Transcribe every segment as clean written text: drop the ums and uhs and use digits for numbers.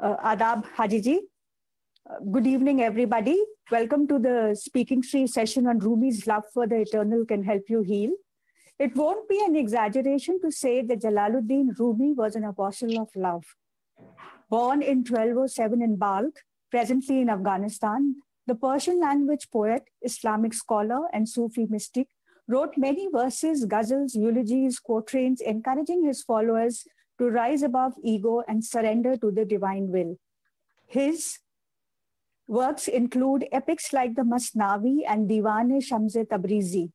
Adab Haji Ji. Good evening, everybody. Welcome to the Speaking Tree session on Rumi's love for the eternal can help you heal. It won't be an exaggeration to say that Jalaluddin Rumi was an apostle of love. Born in 1207 in Balkh, presently in Afghanistan, the Persian language poet, Islamic scholar, and Sufi mystic wrote many verses, ghazals, eulogies, quatrains, encouraging his followers to rise above ego and surrender to the divine will. His works include epics like the Masnavi and Diwan-e-Shams-e Tabrizi.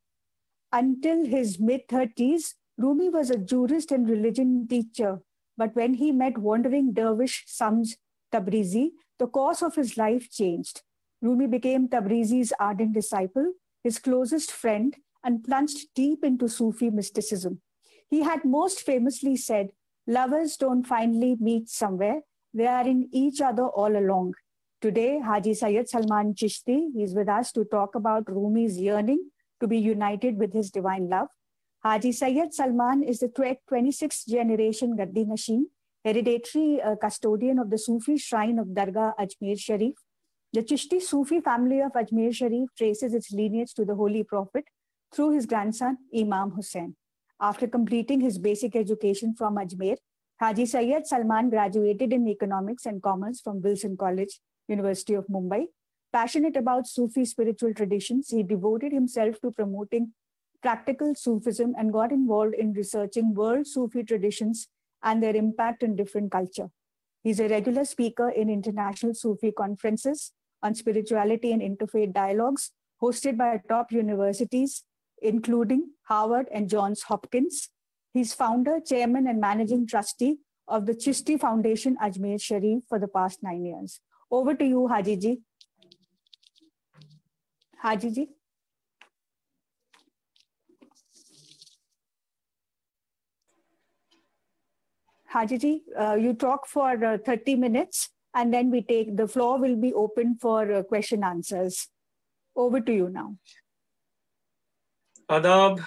Until his mid-30s, Rumi was a jurist and religion teacher. But when he met wandering dervish Shams Tabrizi, the course of his life changed. Rumi became Tabrizi's ardent disciple, his closest friend, and plunged deep into Sufi mysticism. He had most famously said, "Lovers don't finally meet somewhere, they are in each other all along." Today, Haji Syed Salman Chishty is with us to talk about Rumi's yearning to be united with his divine love. Haji Syed Salman is the 26th generation Gaddi-nation, hereditary custodian of the Sufi shrine of Dargah Ajmer Sharif. The Chishty Sufi family of Ajmer Sharif traces its lineage to the Holy Prophet through his grandson, Imam Hussain. After completing his basic education from Ajmer, Haji Syed Salman graduated in economics and commerce from Wilson College, University of Mumbai. Passionate about Sufi spiritual traditions, he devoted himself to promoting practical Sufism and got involved in researching world Sufi traditions and their impact in different culture. He's a regular speaker in international Sufi conferences on spirituality and interfaith dialogues hosted by top universities, including Harvard and Johns Hopkins. He's founder, chairman, and managing trustee of the Chishty Foundation Ajmer Sharif for the past 9 years. Over to you, Haji Ji. Haji Ji. Haji Ji, you talk for 30 minutes and then the floor will be open for question answers. Over to you now. Adab,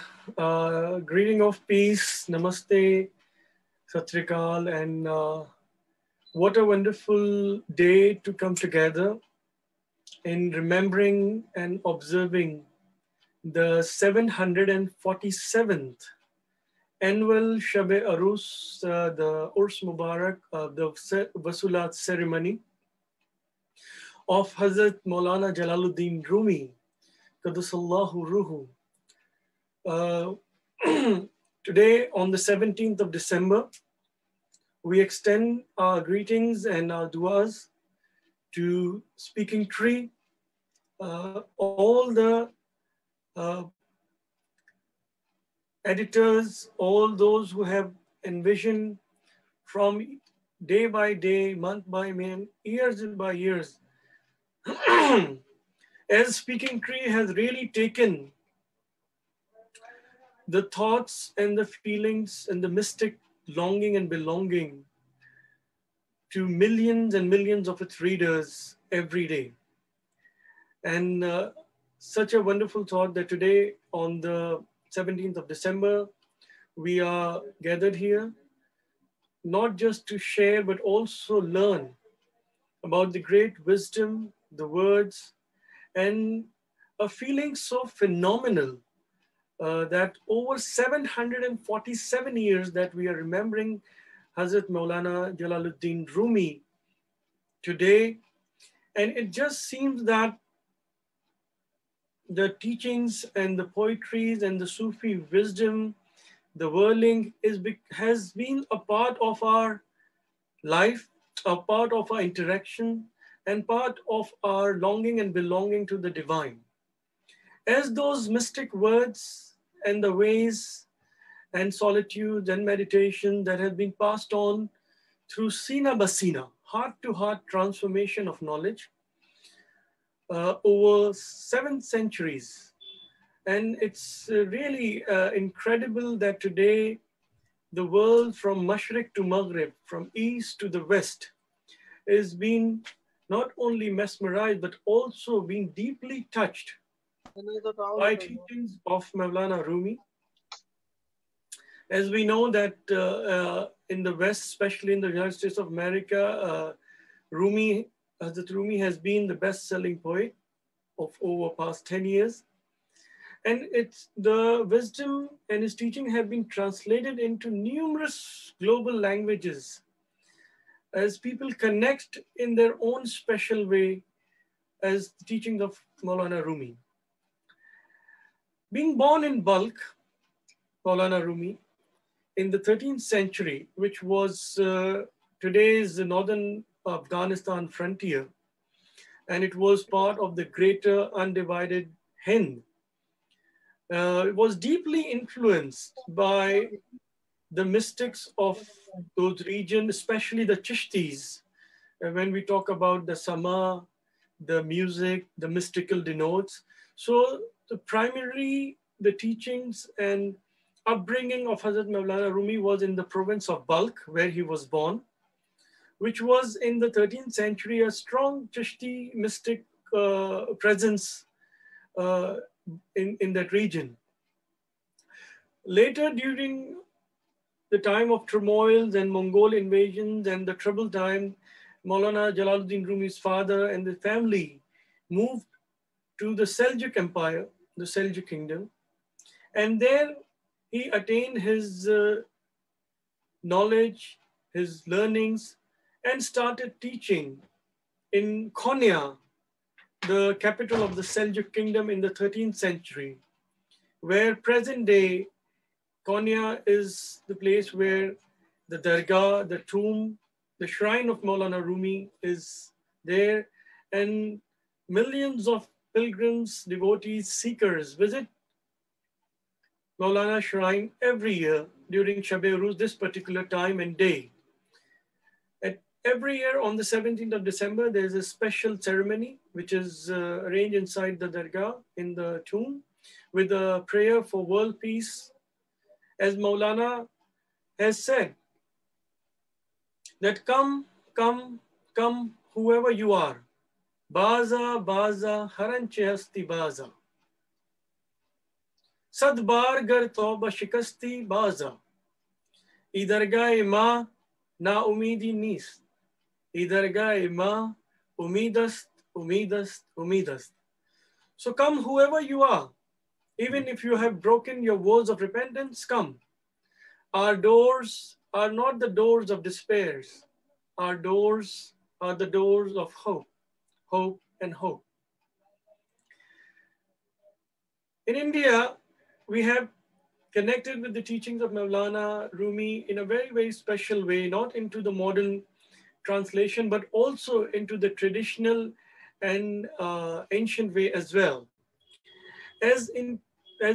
greeting of peace, namaste, satrikal, and what a wonderful day to come together in remembering and observing the 747th annual Shab-e Arus, the Urs Mubarak, the Wasulat ceremony of Hazrat Maulana Jalaluddin Rumi, Qaddasallahu Ruhu. Today, on the 17th of December, we extend our greetings and our duas to Speaking Tree, all the editors, all those who have envisioned from day by day, month by month, years by years, as Speaking Tree has really taken the thoughts and the feelings and the mystic longing and belonging to millions and millions of its readers every day. And such a wonderful thought that today on the 17th of December, we are gathered here, not just to share, but also learn about the great wisdom, the words, and a feeling so phenomenal that over 747 years that we are remembering Hazrat Maulana Jalaluddin Rumi today. And it just seems that the teachings and the poetries and the Sufi wisdom, the whirling has been a part of our life, a part of our interaction, and part of our longing and belonging to the divine. As those mystic words and the ways and solitude and meditation that have been passed on through Sina Basina, heart-to-heart transformation of knowledge, over 7 centuries. And it's really incredible that today the world from Mashriq to Maghrib, from east to the west, is being not only mesmerized, but also being deeply touched by teachings of Maulana Rumi. As we know that in the West, especially in the United States of America, Rumi, Hazrat Rumi has been the best-selling poet of over past 10 years. And it's the wisdom and his teaching have been translated into numerous global languages as people connect in their own special way as the teachings of Maulana Rumi. Being born in Balkh, Maulana Rumi, in the 13th century, which was today's northern Afghanistan frontier, and it was part of the greater undivided Hind. It was deeply influenced by the mystics of those regions, especially the Chishtis. When we talk about the sama, the music, the mystical denotes. So the teachings and upbringing of Hazrat Maulana Rumi was in the province of Balkh, where he was born, which was in the 13th century a strong Chishti mystic presence in that region. Later, during the time of turmoils and Mongol invasions and the troubled time, Maulana Jalaluddin Rumi's father and the family moved to the Seljuk Empire, the Seljuk Kingdom, and there he attained his knowledge, his learnings, and started teaching in Konya, the capital of the Seljuk Kingdom in the 13th century, where present day Konya is the place where the Dargah, the tomb, the shrine of Maulana Rumi is there, and millions of pilgrims, devotees, seekers visit Maulana shrine every year during Shab-e-Uruz, this particular time and day. Every year on the 17th of December, there's a special ceremony which is arranged inside the Dargah in the tomb with a prayer for world peace. As Maulana has said, that come, whoever you are. Baza, baza, haranche hasti baza. Sad bar gar tauba shikasti baza. Idargae ma na umidi nist. Idargae ma umidast, umidast, umidast. So come whoever you are. Even if you have broken your vows of repentance, come. Our doors are not the doors of despair. Our doors are the doors of hope, hope and hope. In India, we have connected with the teachings of Maulana Rumi in a very, very special way, not into the modern translation, but also into the traditional and ancient way as well. As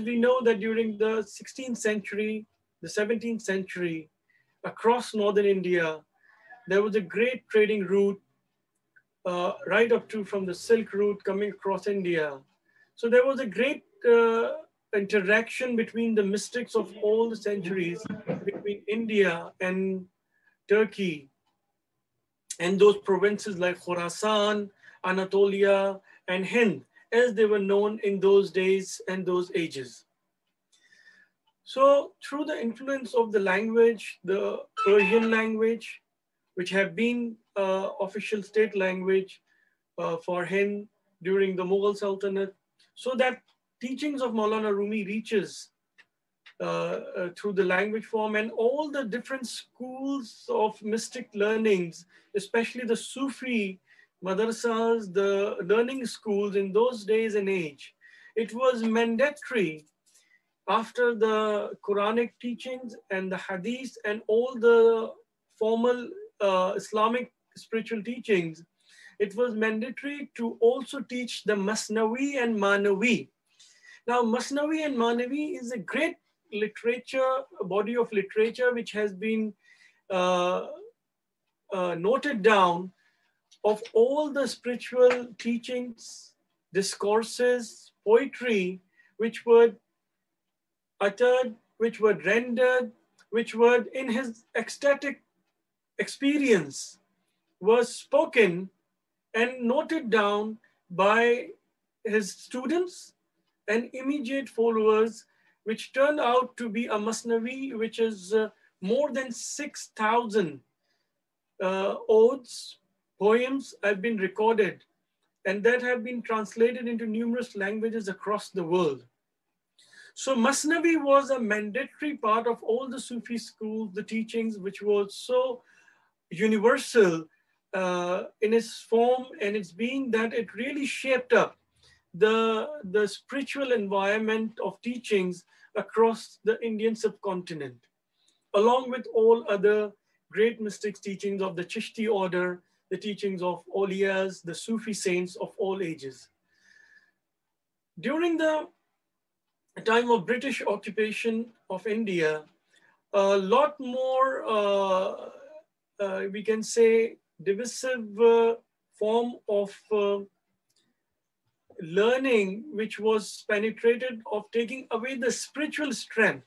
we know that during the 16th century, the 17th century, across northern India, there was a great trading route right up to from the Silk Route coming across India. So there was a great interaction between the mystics of all the centuries between India and Turkey and those provinces like Khorasan, Anatolia, and Hind, as they were known in those days and those ages. So through the influence of the language, the Persian language, which have been official state language for Hind during the Mughal Sultanate, so that teachings of Maulana Rumi reaches through the language form, and all the different schools of mystic learnings, especially the Sufi madrasas, the learning schools in those days and age. It was mandatory after the Quranic teachings and the Hadith and all the formal Islamic spiritual teachings. It was mandatory to also teach the Masnavi and Manavi. Now, Masnavi and Manavi is a great literature, a body of literature which has been noted down of all the spiritual teachings, discourses, poetry, which were uttered, which were rendered, which were in his ecstatic experience, was spoken and noted down by his students and immediate followers, which turned out to be a Masnavi, which is more than 6,000 odes, poems have been recorded and that have been translated into numerous languages across the world. So Masnavi was a mandatory part of all the Sufi schools, the teachings, which was so universal in its form and its being that it really shaped up the spiritual environment of teachings across the Indian subcontinent, along with all other great mystics teachings of the Chishty order, the teachings of awliyas, the Sufi saints of all ages. During the time of British occupation of India, a lot more, we can say, divisive form of learning, which was penetrated of taking away the spiritual strength.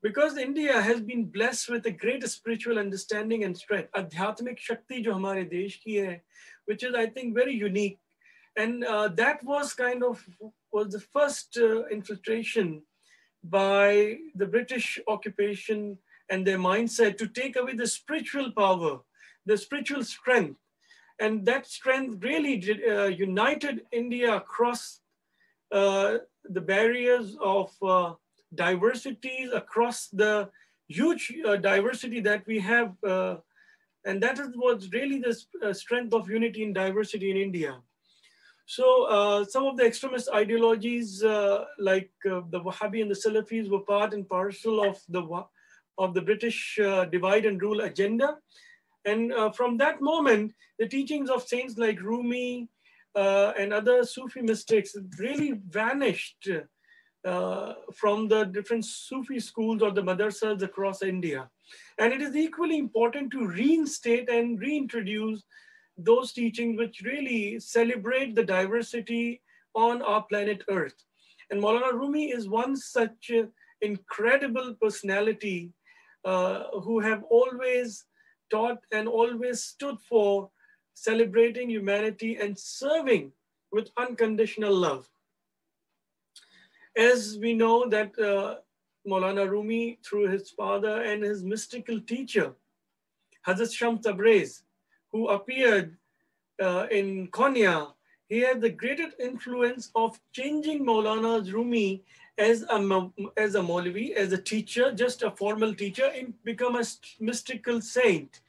Because India has been blessed with a great spiritual understanding and strength, adhyatmik shakti jo hamare desh ki hai, which is, I think, very unique. And that was kind of was the first infiltration by the British occupation and their mindset to take away the spiritual power, the spiritual strength. And that strength really united India across the barriers of diversities, across the huge diversity that we have. And that is what's really the strength of unity and diversity in India. So some of the extremist ideologies like the Wahhabi and the Salafis were part and parcel of the British divide and rule agenda. And from that moment, the teachings of saints like Rumi and other Sufi mystics really vanished from the different Sufi schools or the madrasas across India. And it is equally important to reinstate and reintroduce those teachings which really celebrate the diversity on our planet Earth. And Maulana Rumi is one such incredible personality who have always taught and always stood for celebrating humanity and serving with unconditional love. As we know that Maulana Rumi, through his father and his mystical teacher, Hazrat Shams Tabriz, who appeared in Konya, he had the greatest influence of changing Maulana Rumi as a Maulvi, as a teacher, just a formal teacher, and become a mystical saint.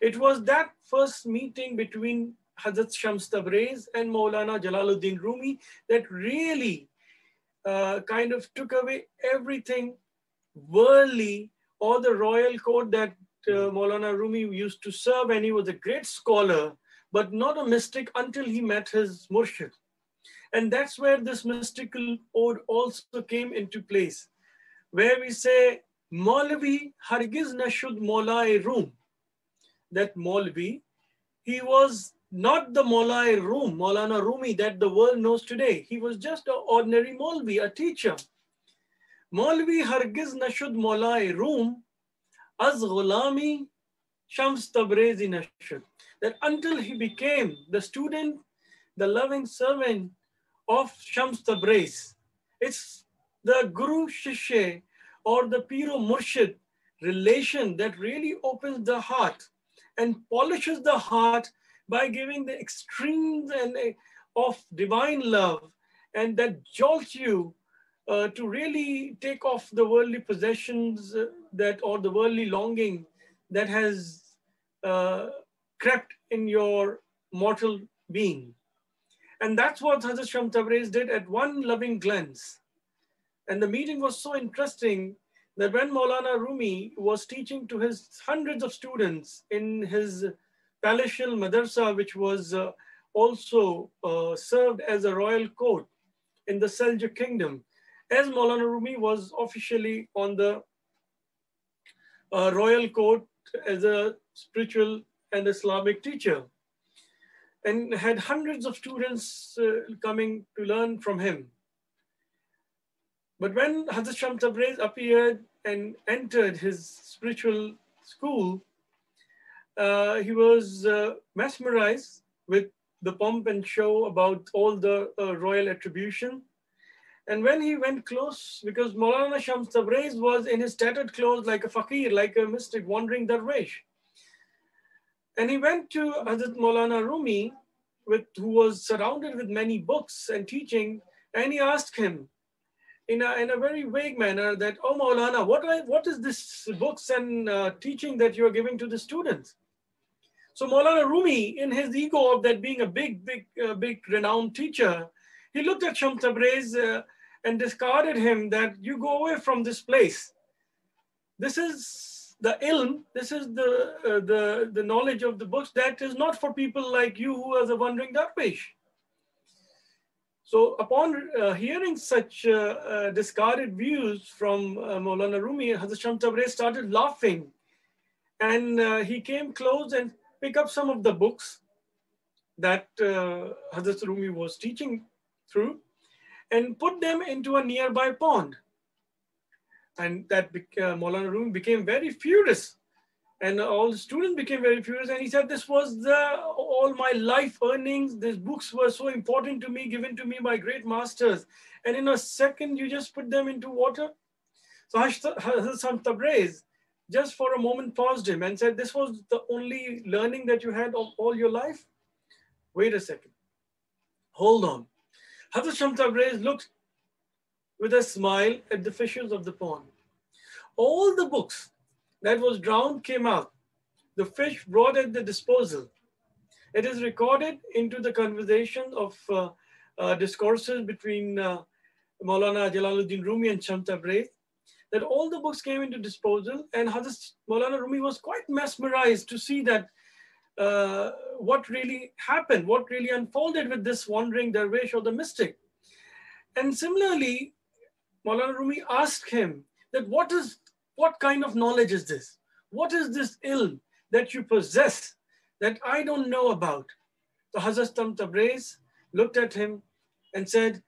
It was that first meeting between Hazrat Shams Tabriz and Maulana Jalaluddin Rumi that really kind of took away everything worldly or the royal court that Maulana Rumi used to serve, and he was a great scholar, but not a mystic until he met his murshid. And that's where this mystical ode also came into place, where we say, Maulvi hargiz na shud Maulai Rum. That Maulvi, he was not the Maulai Rum, Maulana Rumi that the world knows today. He was just an ordinary Maulvi, a teacher. Maulvi hargiz na shud Maulai Rum, Az Ghulami Shams Tabrizi Nashud. That until he became the student, the loving servant of Shams Tabriz. It's the Guru Shishya or the Piro Murshid relation that really opens the heart and polishes the heart by giving the extremes of divine love, and that jolts you to really take off the worldly possessions or the worldly longing that has crept in your mortal being. And that's what Hazrat Shams Tabriz did at one loving glance. And the meeting was so interesting that when Maulana Rumi was teaching to his hundreds of students in his palatial madrasa, which was also served as a royal court in the Seljuk kingdom, as Maulana Rumi was officially on the royal court as a spiritual and Islamic teacher, and had hundreds of students coming to learn from him. But when Hazrat Shams Tabriz appeared and entered his spiritual school, he was mesmerized with the pomp and show about all the royal attribution. And when he went close, because Maulana Shams Tabriz was in his tattered clothes like a fakir, like a mystic wandering darwish. And he went to Hazrat Maulana Rumi, who was surrounded with many books and teaching, and he asked him in a very vague manner that, "Oh Maulana, what is this books and teaching that you are giving to the students?" So Maulana Rumi, in his ego of that being a big renowned teacher, he looked at Shams Tabriz and discarded him that you go away from this place. This is the ilm, this is the knowledge of the books that is not for people like you who are the wandering darwish. So upon hearing such discarded views from Maulana Rumi, Hazrat Shams Tabriz started laughing, and he came close and picked up some of the books that Hazrat Rumi was teaching through and put them into a nearby pond. And that Maulana Rumi became very furious, and all the students became very furious. And he said, "This was all my life earnings. These books were so important to me, given to me by great masters. And in a second, you just put them into water." So Hazrat Tabriz just for a moment paused him and said, "This was the only learning that you had of all your life? Wait a second. Hold on." Hazrat Shams Tabriz looked with a smile at the fishes of the pond. All the books that was drowned came out. The fish brought at the disposal. It is recorded into the conversation of discourses between Maulana Jalaluddin Rumi and Shams Tabriz that all the books came into disposal, and Hazrat Maulana Rumi was quite mesmerized to see that what really happened, what really unfolded with this wandering dervish or the mystic. And similarly, Maulana Rumi asked him that what kind of knowledge is this? What is this ilm that you possess that I don't know about? So Hazrat Shams Tabriz looked at him and said,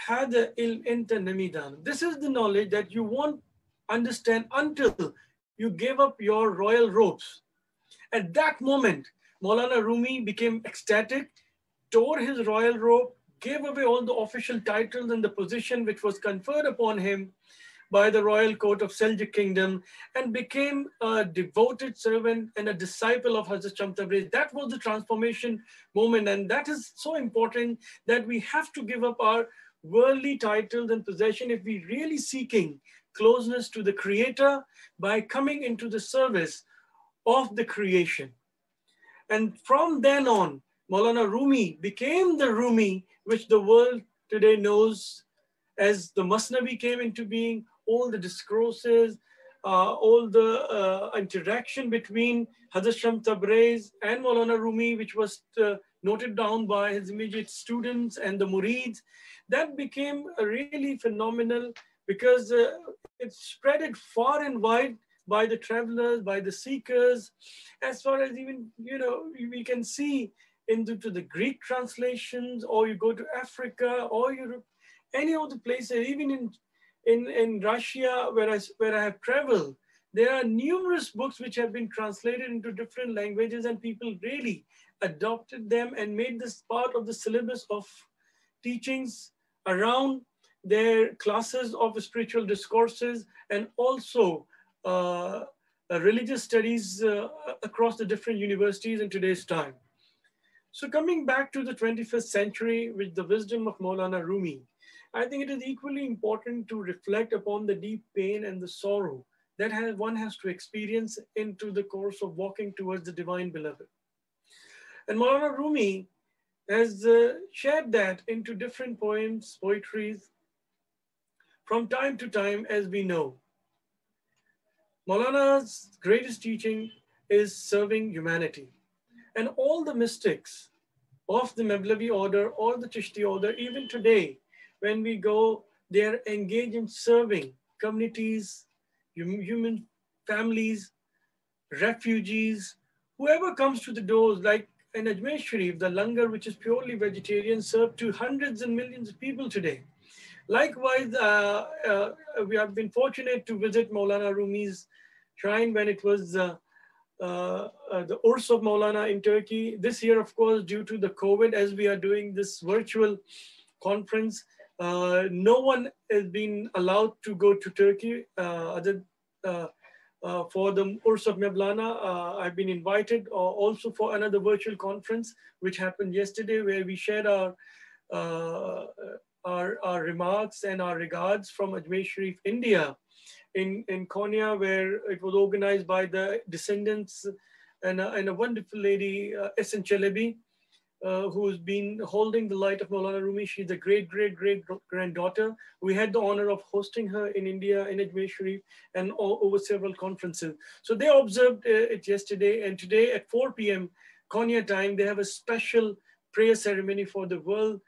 "Hada ilm inta namidan." This is the knowledge that you won't understand until you give up your royal robes. At that moment, Maulana Rumi became ecstatic, tore his royal robe, gave away all the official titles and the position which was conferred upon him by the royal court of Seljuk kingdom, and became a devoted servant and a disciple of Hazrat Shams Tabriz. That was the transformation moment, and that is so important that we have to give up our worldly titles and possession if we really seeking closeness to the Creator by coming into the service of the creation. And from then on, Maulana Rumi became the Rumi which the world today knows as the Masnavi came into being, all the discourses, all the interaction between Hazrat Shams Tabriz and Maulana Rumi, which was noted down by his immediate students and the murids, that became really phenomenal because it spread it far and wide by the travelers, by the seekers, as far as even, we can see into the Greek translations, or you go to Africa or Europe, any of the places, even in Russia, where I have traveled, there are numerous books which have been translated into different languages, and people really adopted them and made this part of the syllabus of teachings around their classes of spiritual discourses, and also religious studies across the different universities in today's time. So coming back to the 21st century with the wisdom of Maulana Rumi, I think it is equally important to reflect upon the deep pain and the sorrow that one has to experience into the course of walking towards the divine beloved. And Maulana Rumi has shared that into different poems, poetries, from time to time, as we know. Maulana's greatest teaching is serving humanity. And all the mystics of the Mevlevi order or the Chishty order, even today, when we go, they are engaged in serving communities, human families, refugees, whoever comes to the doors, like in Ajmer Sharif, the langar, which is purely vegetarian, served to hundreds and millions of people today. Likewise, we have been fortunate to visit Maulana Rumi's shrine when it was the Urs of Maulana in Turkey. This year, of course, due to the COVID, as we are doing this virtual conference, no one has been allowed to go to Turkey for the Urs of Mevlana. I've been invited also for another virtual conference, which happened yesterday, where we shared uh, our remarks and our regards from Ajmer Sharif, India, in Konya, where it was organized by the descendants and a wonderful lady, Esen Chelebi, who's been holding the light of Maulana Rumi. She's the great granddaughter. We had the honor of hosting her in India, in Ajmer Sharif, and over several conferences. So they observed it yesterday, and today at 4 p.m. Konya time, they have a special prayer ceremony for the world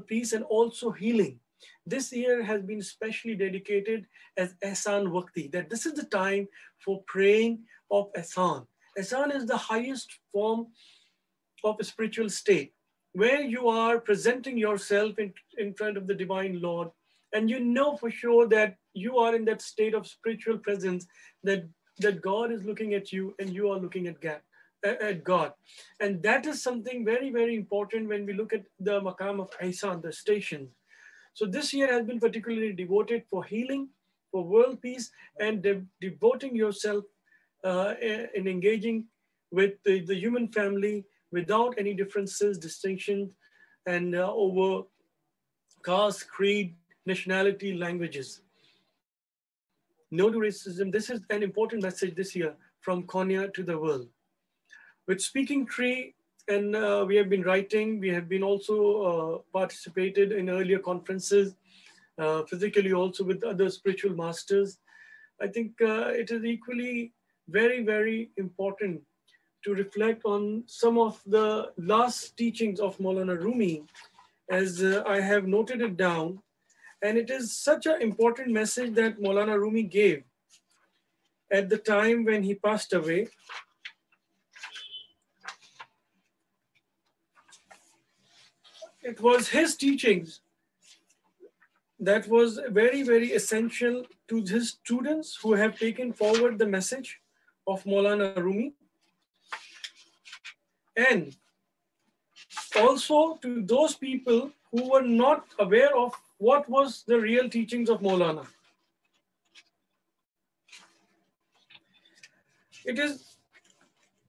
peace and also healing. This year has been specially dedicated as Ehsan Waqti, that this is the time for praying of Ehsan. Ehsan is the highest form of a spiritual state, where you are presenting yourself in front of the Divine Lord, and you know for sure that you are in that state of spiritual presence, that God is looking at you and you are looking at God. And that is something very, very important when we look at the Maqam of Ihsan, the station. So this year has been particularly devoted for healing, for world peace, and devoting yourself in engaging with the human family without any differences, distinctions, and over caste, creed, nationality, languages. No to racism. This is an important message this year from Konya to the world. With Speaking Tree, and we have been writing, we have been also participated in earlier conferences, physically also with other spiritual masters. I think it is equally very, very important to reflect on some of the last teachings of Maulana Rumi, as I have noted it down. And it is such an important message that Maulana Rumi gave at the time when he passed away. It was his teachings that was very, very essential to his students who have taken forward the message of Maulana Rumi, and also to those people who were not aware of what was the real teachings of Maulana. It is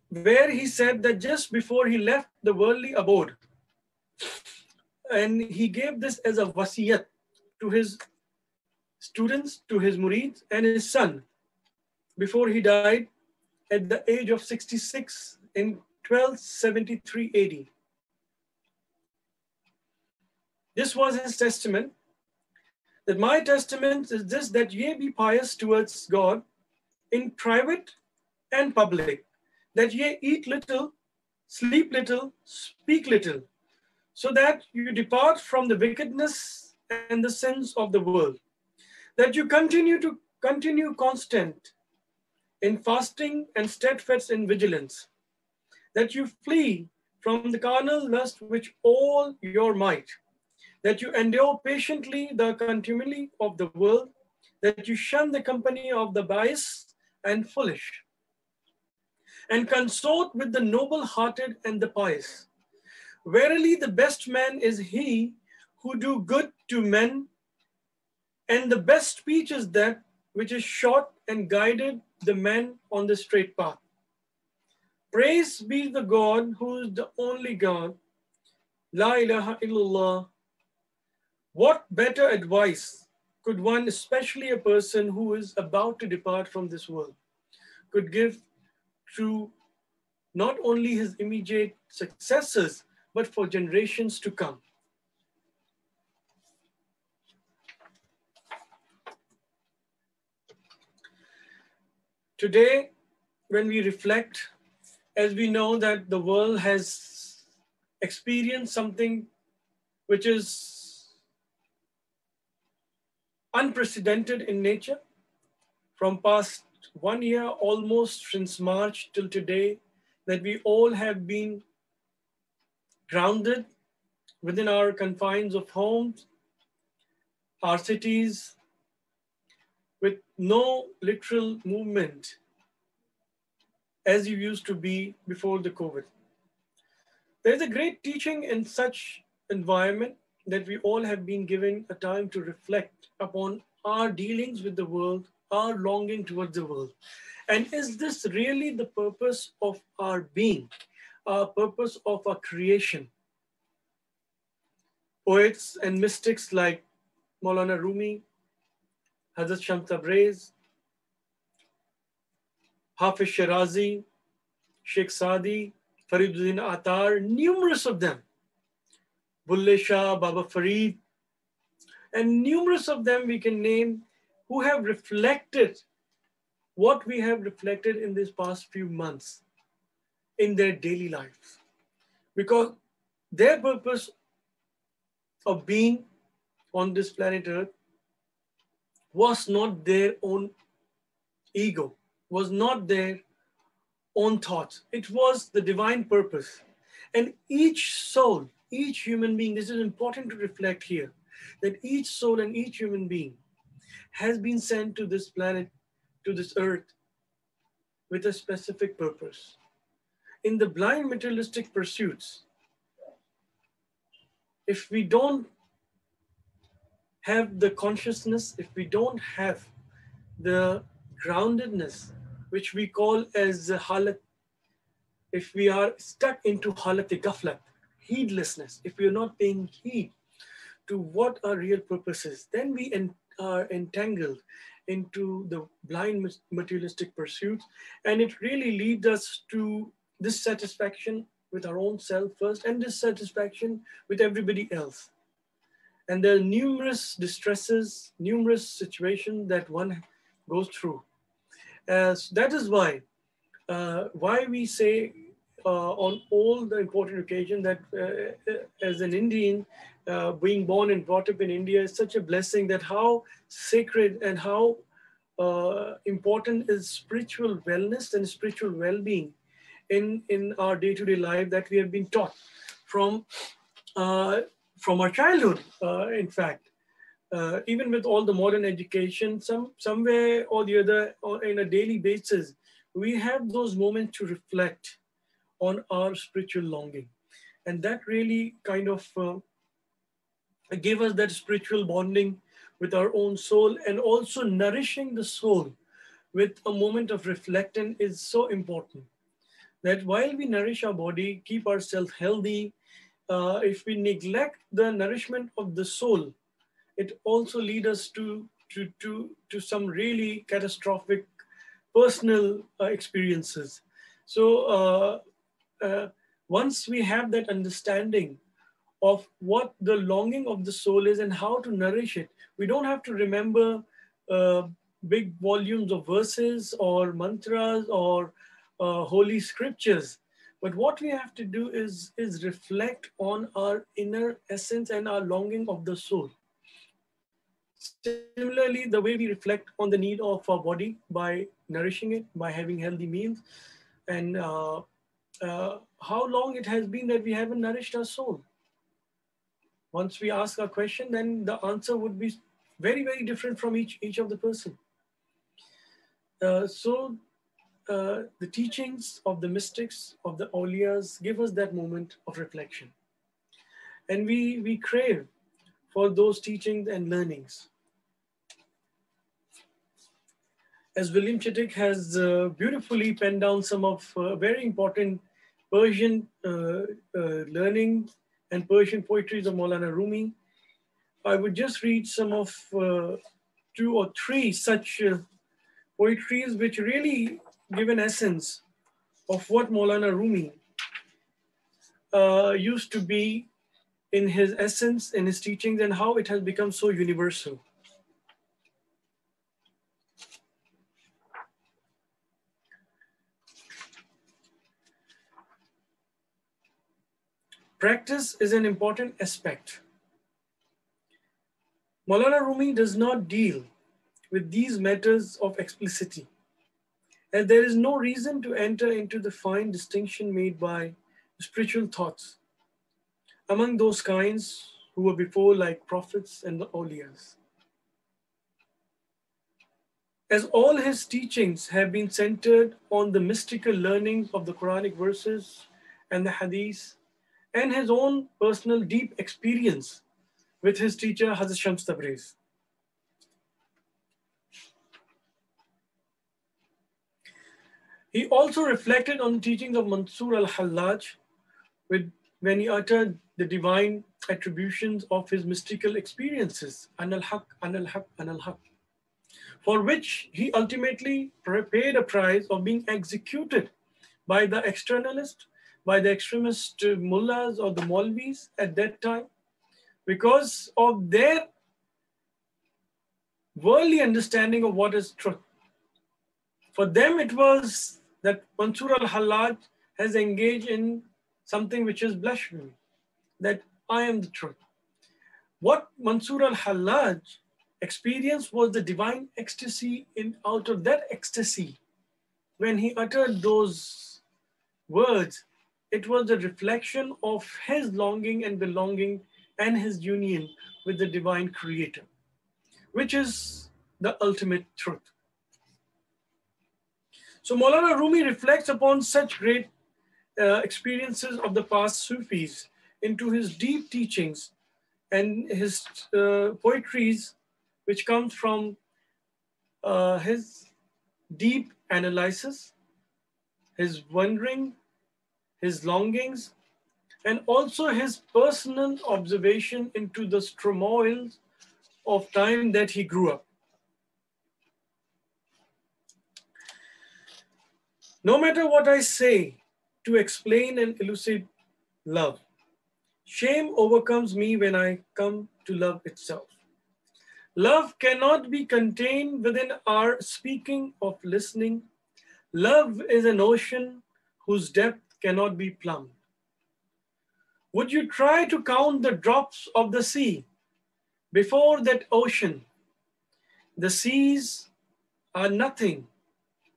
where he said that just before he left the worldly abode, and he gave this as a wasiyat to his students, to his murids, and his son, before he died at the age of 66 in 1273 AD. This was his testament, that my testament is this, that ye be pious towards God in private and public, that ye eat little, sleep little, speak little, so that you depart from the wickedness and the sins of the world, that you continue constant in fasting and steadfast in vigilance, that you flee from the carnal lust with all your might, that you endure patiently the contumely of the world, that you shun the company of the biased and foolish, and consort with the noble-hearted and the pious. Verily, the best man is he who do good to men, and the best speech is that which is short and guided the man on the straight path. Praise be the God who is the only God. La ilaha illallah. What better advice could one, especially a person who is about to depart from this world, could give to not only his immediate successors, but for generations to come? Today, when we reflect, as we know that the world has experienced something which is unprecedented in nature, from past 1 year, almost since March till today, that we all have been grounded within our confines of homes, our cities, with no literal movement as you used to be before the COVID. There's a great teaching in such environment, that we all have been given a time to reflect upon our dealings with the world, our longing towards the world? And is this really the purpose of our being, our purpose of our creation? Poets and mystics like Maulana Rumi, Hazrat Shams Tabriz, Hafiz Shirazi, Sheikh Sadi, Fariduddin Attar, numerous of them, Bulle Shah, Baba Farid, and numerous of them we can name who have reflected what we have reflected in these past few months in their daily lives. Because their purpose of being on this planet Earth was not their own ego, was not their own thoughts. It was the divine purpose. And each soul, each human being, this is important to reflect here, that each soul and each human being has been sent to this planet, to this earth, with a specific purpose. In the blind materialistic pursuits, if we don't have the consciousness, if we don't have the groundedness, which we call as halat, if we are stuck into halat-e-ghaflat, heedlessness, if we are not paying heed to what our real purpose is, then we are entangled into the blind materialistic pursuits, and it really leads us to dissatisfaction with our own self first and dissatisfaction with everybody else. And there are numerous distresses, numerous situations that one goes through. That is why we say on all the important occasions that as an Indian, being born and brought up in India is such a blessing, that how sacred and how important is spiritual wellness and spiritual well-being in our day-to-day life, that we have been taught from our childhood, in fact. Even with all the modern education, somewhere or the other, or in a daily basis, we have those moments to reflect on our spiritual longing. And that really kind of gave us that spiritual bonding with our own soul, and also nourishing the soul with a moment of reflection is so important. That while we nourish our body, keep ourselves healthy, if we neglect the nourishment of the soul, it also leads us to some really catastrophic personal experiences. So once we have that understanding of what the longing of the soul is and how to nourish it, we don't have to remember big volumes of verses or mantras or holy scriptures. But what we have to do is reflect on our inner essence and our longing of the soul. Similarly, the way we reflect on the need of our body by nourishing it, by having healthy meals, and how long it has been that we haven't nourished our soul. Once we ask our question, then the answer would be very, very different from each of the person. So the teachings of the mystics, of the awliyas, give us that moment of reflection. And we crave for those teachings and learnings. As William Chittick has beautifully penned down some of very important Persian learning and Persian poetries of Maulana Rumi, I would just read some of 2 or 3 such poetries which really give an essence of what Maulana Rumi used to be in his essence, in his teachings, and how it has become so universal. Practice is an important aspect. Maulana Rumi does not deal with these matters of explicitity, and there is no reason to enter into the fine distinction made by spiritual thoughts among those kinds who were before, like prophets and the awliyas. As all his teachings have been centered on the mystical learning of the Quranic verses and the hadith, and his own personal deep experience with his teacher, Haji Syed Tabriz. He also reflected on the teachings of Mansur al-Hallaj when he uttered the divine attributions of his mystical experiences, An al-Haq, An al-Haq, An al-Haq, for which he ultimately paid a price of being executed by the externalist, by the extremist mullahs or the Maulvis at that time, because of their worldly understanding of what is truth. For them, it was that Mansur al-Hallaj has engaged in something which is blasphemy, that I am the truth. What Mansur al-Hallaj experienced was the divine ecstasy. Out of that ecstasy, when he uttered those words, it was a reflection of his longing and belonging and his union with the divine creator, which is the ultimate truth. So Maulana Rumi reflects upon such great experiences of the past Sufis into his deep teachings and his poetries, which comes from his deep analysis, his wondering, his longings, and also his personal observation into the turmoils of time that he grew up. No matter what I say to explain and elucidate love, shame overcomes me when I come to love itself. Love cannot be contained within our speaking of listening. Love is an ocean whose depth cannot be plumbed. Would you try to count the drops of the sea before that ocean? The seas are nothing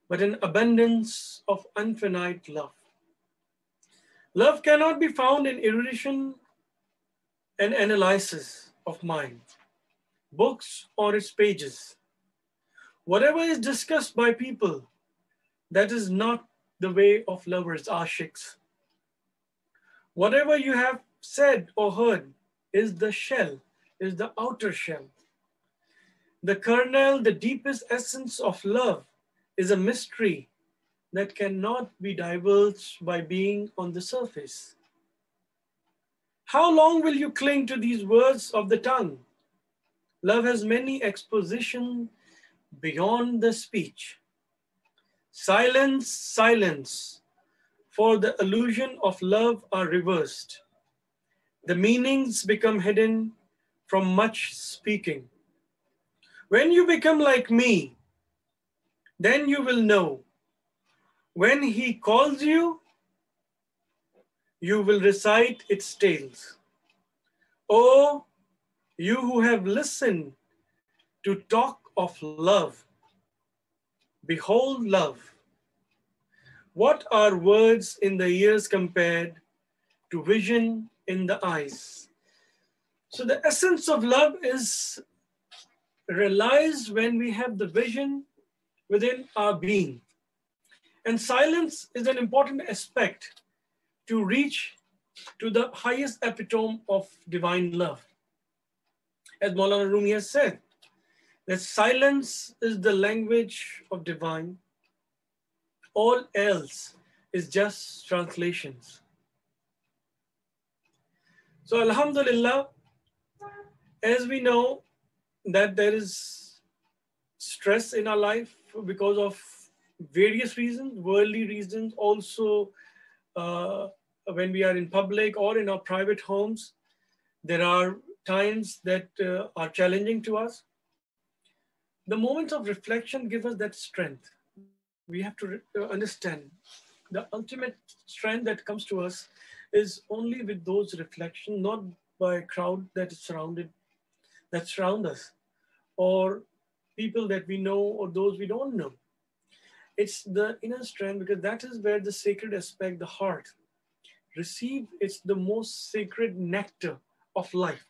but an abundance of infinite love. Love cannot be found in erudition and analysis of mind, books or its pages. Whatever is discussed by people, that is not the way of lovers, ashiks. Whatever you have said or heard is the shell, is the outer shell. The kernel, the deepest essence of love is a mystery that cannot be divulged by being on the surface. How long will you cling to these words of the tongue? Love has many expositions beyond the speech. Silence, silence, for the illusion of love are reversed. The meanings become hidden from much speaking. When you become like me, then you will know. When he calls you, you will recite its tales. Oh, you who have listened to talk of love, behold love. What are words in the ears compared to vision in the eyes? So the essence of love is realized when we have the vision within our being. And silence is an important aspect to reach to the highest epitome of divine love. As Maulana Rumi has said, that silence is the language of divine. All else is just translations. So Alhamdulillah, as we know that there is stress in our life because of various reasons, worldly reasons, also when we are in public or in our private homes, there are times that are challenging to us. The moments of reflection give us that strength. We have to understand the ultimate strength that comes to us is only with those reflections, not by a crowd that surround us, or people that we know or those we don't know. It's the inner strength, because that is where the sacred aspect, the heart, it's the most sacred nectar of life.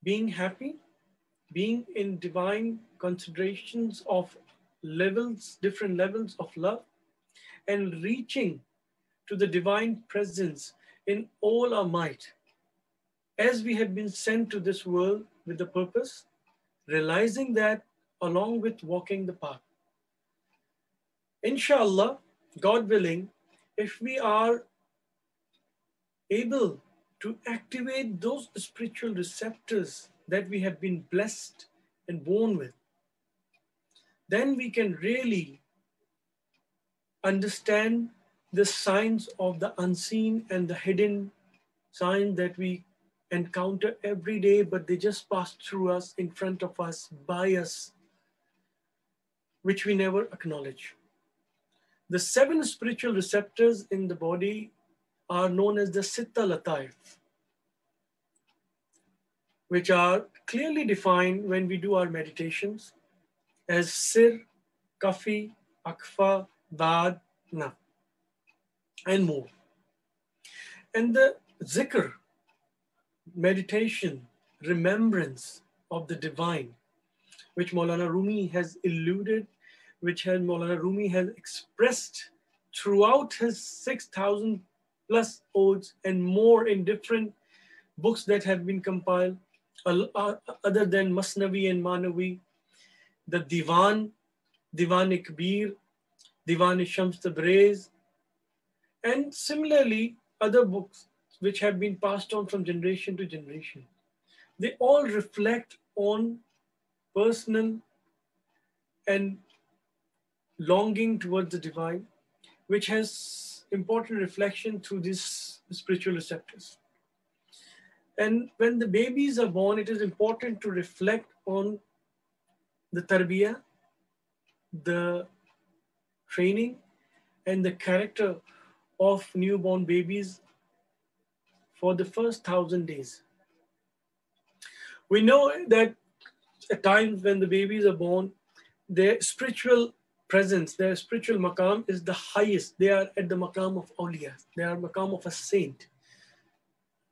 Being happy, being in divine considerations of levels, different levels of love, and reaching to the divine presence in all our might. As we have been sent to this world with the purpose, realizing that along with walking the path. Inshallah, God willing, if we are able to activate those spiritual receptors that we have been blessed and born with, then we can really understand the signs of the unseen and the hidden signs that we encounter every day, but they just pass through us, in front of us, by us, which we never acknowledge. The 7 spiritual receptors in the body are known as the Sitta Lataif, which are clearly defined when we do our meditations as Sir, Kafi, Akfa, Dad, Na, and more. And the zikr, meditation, remembrance of the divine, which Maulana Rumi has alluded, which Maulana Rumi has expressed throughout his 6,000 plus odes and more in different books that have been compiled, other than Masnavi and Manavi, the Divan-e-Kabir, Divan-e-Shams Tabriz, and similarly other books which have been passed on from generation to generation. They all reflect on personal and longing towards the divine, which has important reflection through these spiritual receptors. And when the babies are born, it is important to reflect on the tarbiyah, the training, and the character of newborn babies for the first 1,000 days. We know that at times when the babies are born, their spiritual presence, their spiritual maqam is the highest. They are at the maqam of awliya. They are maqam of a saint.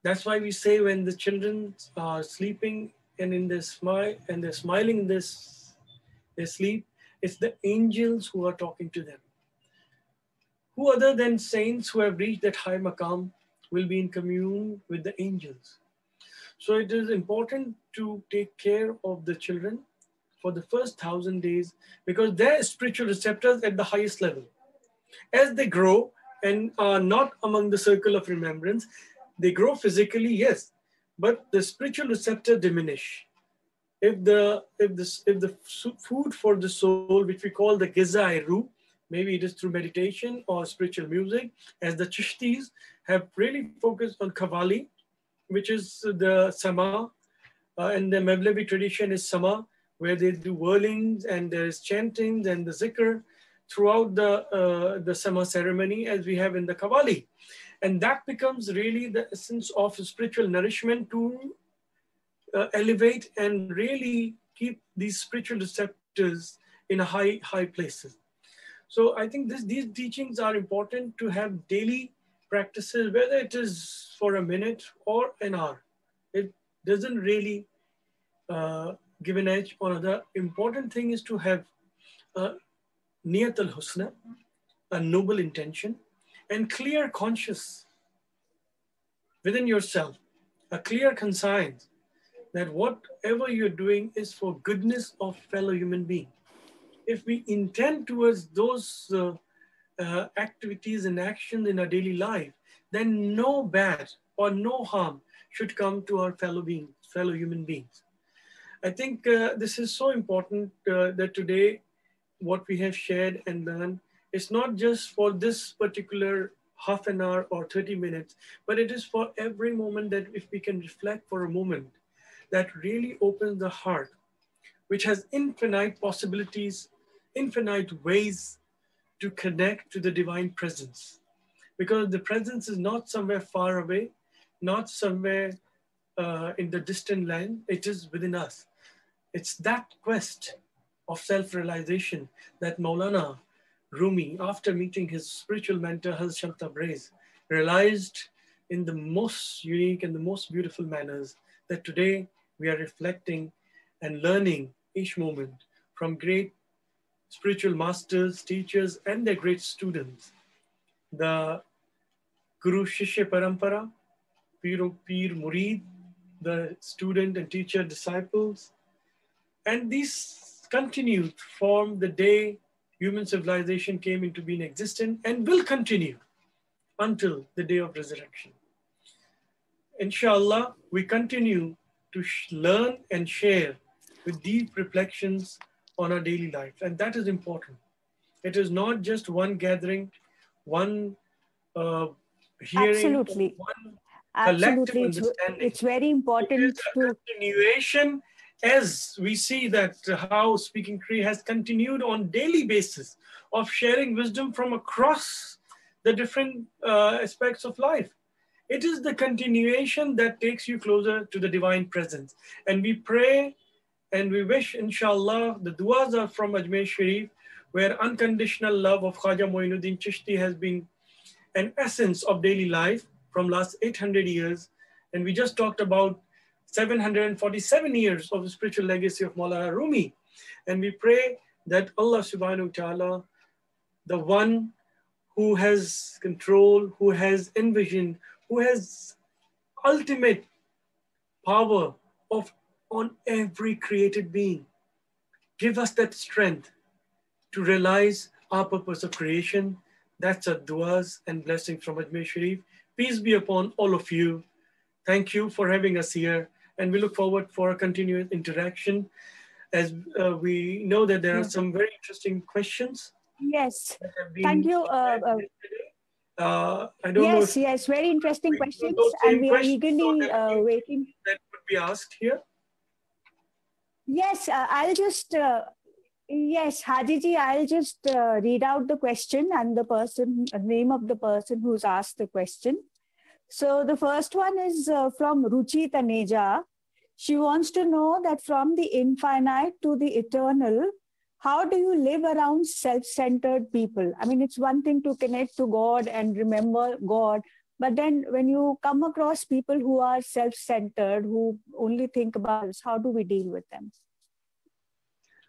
That's why we say when the children are sleeping and in their smile and they're smiling in their sleep, it's the angels who are talking to them. Who other than saints who have reached that high maqam will be in commune with the angels? So it is important to take care of the children for the first 1,000 days because their spiritual receptors at the highest level. As they grow and are not among the circle of remembrance, they grow physically, yes, but the spiritual receptor diminish. If the food for the soul, which we call the Giza-e Ruh, maybe it is through meditation or spiritual music, as the Chishtis have really focused on Qawwali, which is the Sama, and the Mevlevi tradition is Sama, where they do whirlings and there's chantings and the zikr throughout the Sama ceremony as we have in the Qawwali. And that becomes really the essence of spiritual nourishment to elevate and really keep these spiritual receptors in a high places. So I think these teachings are important to have daily practices, whether it is for a minute or an hour. It doesn't really give an edge on other. Important thing is to have niyat al-husna, a noble intention, and clear conscious within yourself, a clear conscience that whatever you're doing is for goodness of fellow human being. If we intend towards those activities and actions in our daily life, then no bad or no harm should come to our fellow human beings. I think this is so important that today what we have shared and learned is not just for this particular half an hour or 30 minutes, but it is for every moment that if we can reflect for a moment, that really opens the heart, which has infinite possibilities, infinite ways to connect to the divine presence. Because the presence is not somewhere far away, not somewhere in the distant land, it is within us. It's that quest of self-realization that Maulana Rumi, after meeting his spiritual mentor, Haji Syed, realized in the most unique and the most beautiful manners that today we are reflecting and learning each moment from great spiritual masters, teachers, and their great students. The Guru Shishya Parampara, Pir Murid, the student and teacher disciples. And these continue to form the day human civilization came into being existent and will continue until the day of resurrection. Inshallah, we continue to learn and share with deep reflections on our daily life, and that is important. It is not just one gathering, one hearing, Absolutely. one collective Absolutely. understanding. It's very It is important a to... continuation, as we see that how Speaking Tree has continued on daily basis of sharing wisdom from across the different aspects of life. It is the continuation that takes you closer to the divine presence. And we pray and we wish, inshallah, the du'as are from Ajmer Sharif, where unconditional love of Khaja Moinuddin Chishty has been an essence of daily life from last 800 years. And we just talked about 747 years of the spiritual legacy of Maulana Rumi. And we pray that Allah subhanahu wa ta'ala, the one who has control, who has envisioned, who has ultimate power on every created being, give us that strength to realize our purpose of creation. That's our du'as and blessings from Ajmer Sharif. Peace be upon all of you. Thank you for having us here. And we look forward for a continuous interaction, as we know that there are some very interesting questions. Yes. Thank you. I don't know if yes, very interesting questions. those same And we are questions eagerly waiting. that would be asked here. Yes, I'll just... yes, Haji Ji, I'll just read out the question and the name of the person who's asked the question. So the first one is from Ruchi Taneja. She wants to know that from the infinite to the eternal, how do you live around self-centered people? I mean, it's one thing to connect to God and remember God, but then when you come across people who are self-centered, who only think about us, how do we deal with them?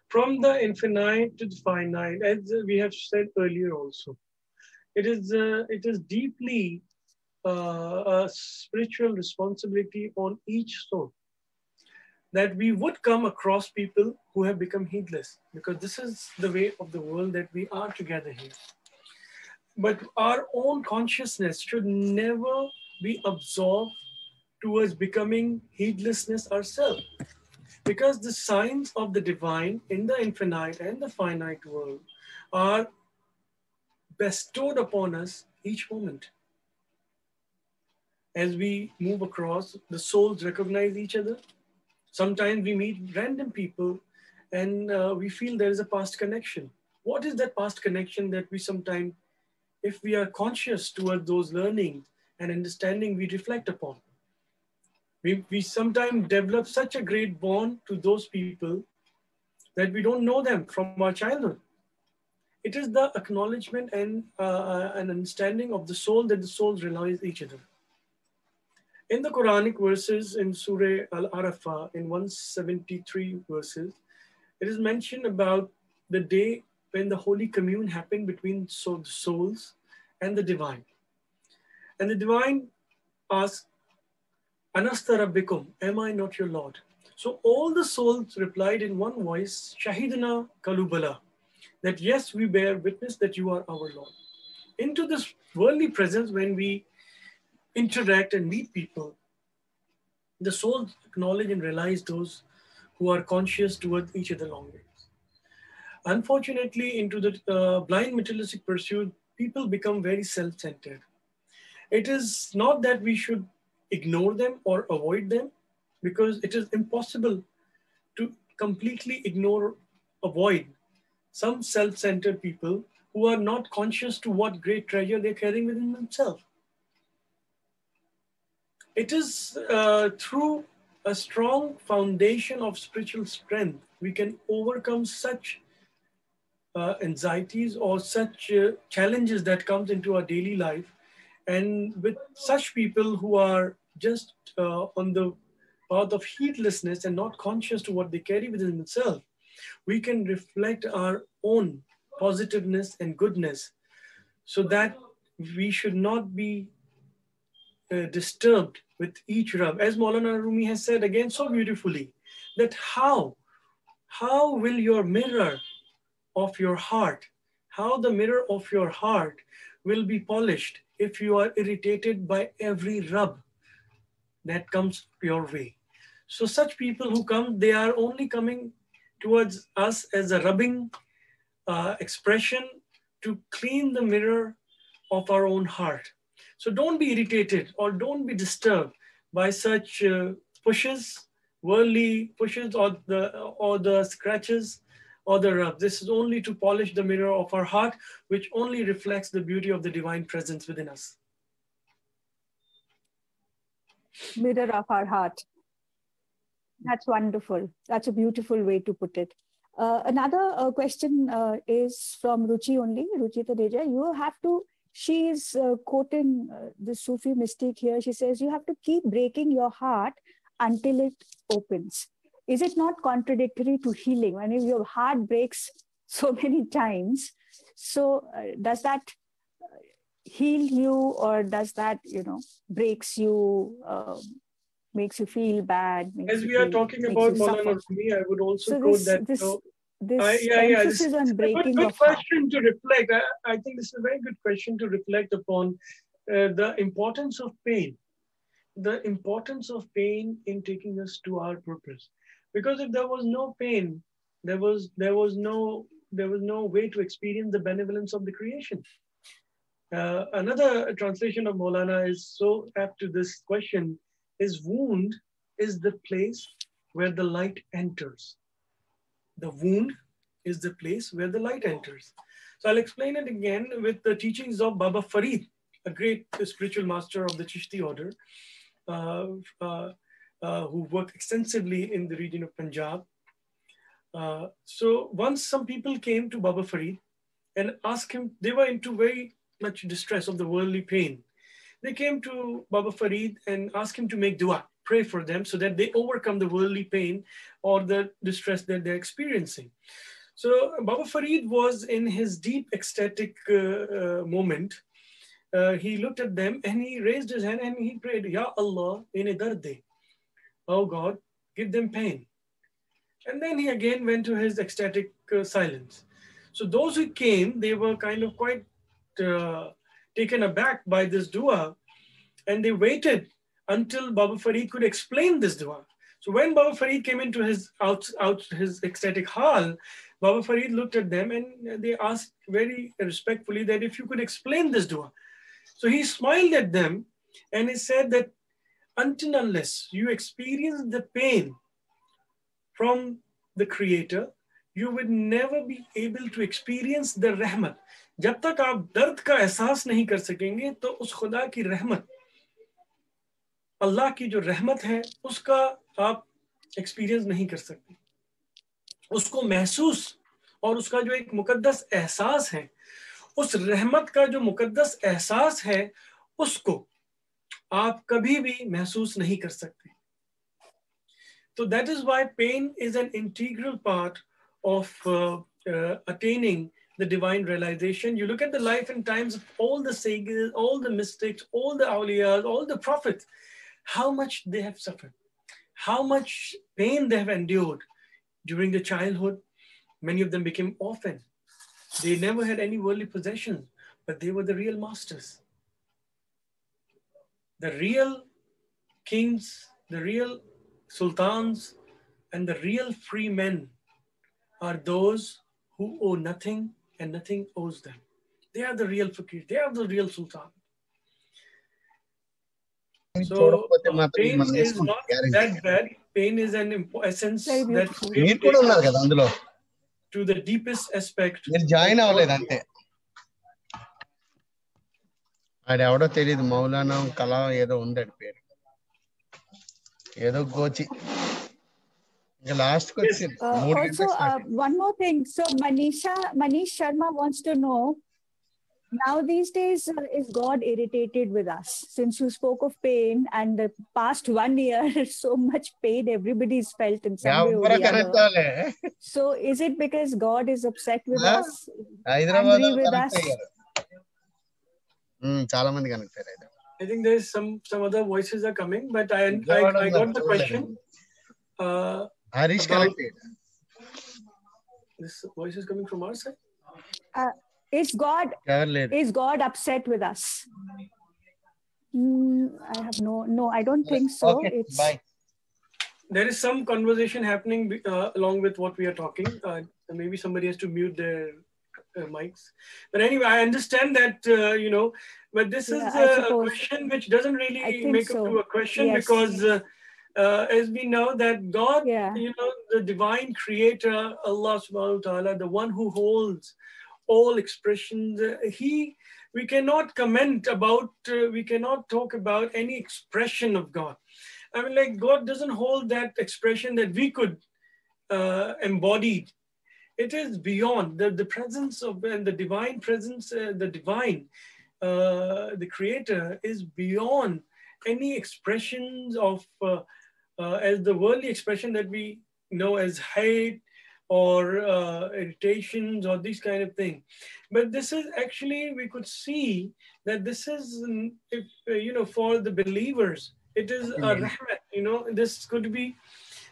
From the infinite to the finite, as we have said earlier also, it is deeply a spiritual responsibility on each soul that we would come across people who have become heedless, because this is the way of the world that we are together here. But our own consciousness should never be absorbed towards becoming heedlessness ourselves, because the signs of the divine in the infinite and the finite world are bestowed upon us each moment. As we move across, the souls recognize each other. Sometimes we meet random people and we feel there is a past connection. What is that past connection that we sometimes, if we are conscious toward those learnings and understanding, we reflect upon? We sometimes develop such a great bond to those people that we don't know them from our childhood. It is the acknowledgement and an understanding of the soul that the souls realize each other. In the Quranic verses in Surah Al-Arafah, in 173 verses, it is mentioned about the day when the Holy Commune happened between the souls and the divine. And the divine asked, Anasta Rabbikum, am I not your Lord? So all the souls replied in one voice, Shahidana Kalubala, that yes, we bear witness that you are our Lord. Into this worldly presence, when we interact and meet people, the souls acknowledge and realize those who are conscious towards each other longings. Unfortunately, into the blind materialistic pursuit, people become very self-centered. It is not that we should ignore them or avoid them, because it is impossible to completely ignore, avoid some self-centered people who are not conscious to what great treasure they're carrying within themselves. It is through a strong foundation of spiritual strength we can overcome such anxieties or such challenges that comes into our daily life. And with such people who are just on the path of heedlessness and not conscious to what they carry within themselves, we can reflect our own positiveness and goodness, so that we should not be disturbed with each rub. As Maulana Rumi has said again so beautifully, that how will your mirror of your heart how the mirror of your heart will be polished if you are irritated by every rub that comes your way. So such people who come, they are only coming towards us as a rubbing expression to clean the mirror of our own heart. So don't be irritated or don't be disturbed by such pushes, worldly pushes, or the scratches or the rub. This is only to polish the mirror of our heart, which only reflects the beauty of the divine presence within us. Mirror of our heart. That's wonderful. That's a beautiful way to put it. Another question is from Ruchi only, Ruchi Tadeja. You have to, she is quoting the Sufi mystique here. She says, you have to keep breaking your heart until it opens. Is it not contradictory to healing? When your heart breaks so many times, so does that heal you, or does that, breaks you, makes you feel bad? As we are talking about Maulana Rumi, I would also quote that. This emphasis on breaking good of heart. question to reflect. I think this is a very good question to reflect upon the importance of pain. The importance of pain in taking us to our purpose. Because if there was no pain, there was no way to experience the benevolence of the creation. Another translation of Maulana is so apt to this question: his wound is the place where the light enters. The wound is the place where the light enters. So I'll explain it again with the teachings of Baba Farid, a great spiritual master of the Chishty order, who worked extensively in the region of Punjab. So once some people came to Baba Farid and asked him, they were into very much distress of the worldly pain. They came to Baba Farid and asked him to make dua, pray for them so that they overcome the worldly pain or the distress that they're experiencing. So Baba Farid was in his deep ecstatic moment. He looked at them and he raised his hand and he prayed, Ya Allah, inhe dard de. Oh God, give them pain. And then he again went to his ecstatic silence. So those who came, they were kind of quite taken aback by this dua, and they waited until Baba Farid could explain this dua. So when Baba Farid came into his his ecstatic hall, Baba Farid looked at them and they asked very respectfully that if you could explain this dua. So he smiled at them and he said that until unless you experience the pain from the Creator, you would never be able to experience the rahmat. जब तक आप दर्द का एहसास नहीं कर सकेंगे तो उस खुदा की रहमत, अल्लाह की जो रहमत है, उसका आप एक्सपीरियंस नहीं कर सकते. उसको महसूस और उसका जो एक मुकद्दस एहसास है, उस रहमत का जो मुकद्दस एहसास है, उसको आप कभी भी महसूस नहीं कर सकते. So that is why pain is an integral part of attaining the divine realization. You look at the life and times of all the sages, all the mystics, all the awliyas, all the prophets, how much they have suffered, how much pain they have endured during their childhood. Many of them became orphans. They never had any worldly possessions, but they were the real masters. The real kings, the real sultans, and the real free men are those who owe nothing and nothing owes them. They are the real fakir. They are the real sultan. So pain is not that bad. Pain is an essence that really takes us to the deepest aspect. ఆడెవడో తెలియదు మౌలానా కళ ఏదో ఉందడి పేరు ఏదో గోచి ఇంకా last question also one more thing. So Manish Sharma wants to know, now these days is God irritated with us? Since you spoke of pain and the past 1 year, so much pain everybody's felt in some way or the other. So is it because God is upset with us, angry with us? చాలా మంది connect. I think there's some other voices are coming, but I got the question. Harish connected. This voice is coming from our side? Is God upset with us? I have no, I don't think so. Okay, bye. There is some conversation happening along with what we are talking. Maybe somebody has to mute their mics. But anyway, I understand that, but this is a question which doesn't really make up to a question, because as we know that God, the divine creator, Allah subhanahu wa ta'ala, the one who holds all expressions, we cannot comment about, we cannot talk about any expression of God. I mean, like, God doesn't hold that expression that we could embody. It is beyond the presence of, and the divine presence, the creator is beyond any expressions of, as the worldly expression that we know as hate or irritations or these kind of things. But this is actually, we could see that this is, for the believers, it is a rahmat, this could be,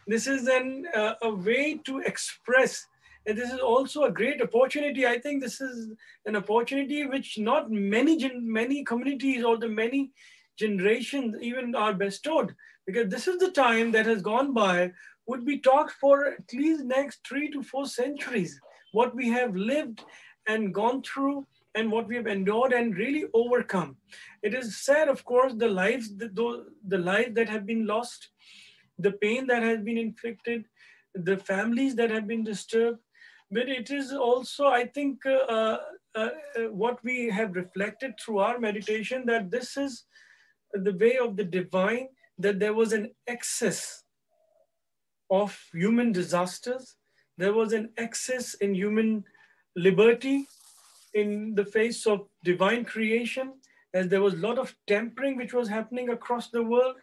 this is a way to express. And this is also a great opportunity. I think this is an opportunity which not many communities or the many generations even are bestowed, because this is the time that has gone by would be talked for at least next 3 to 4 centuries, what we have lived and gone through and what we have endured and really overcome. It is sad, of course, the lives that have been lost, the pain that has been inflicted, the families that have been disturbed. But it is also, I think, what we have reflected through our meditation, that this is the way of the divine, that there was an excess of human disasters. There was an excess in human liberty in the face of divine creation, as there was a lot of tampering which was happening across the world.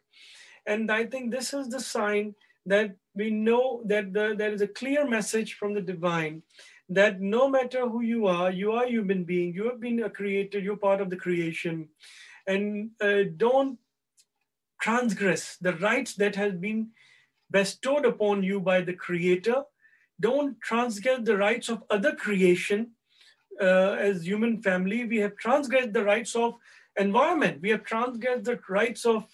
And I think this is the sign that we know that there is a clear message from the divine, that no matter who you are a human being, you have been a creator, you're part of the creation, and don't transgress the rights that has been bestowed upon you by the creator. Don't transgress the rights of other creation. As human family, we have transgressed the rights of environment. We have transgressed the rights of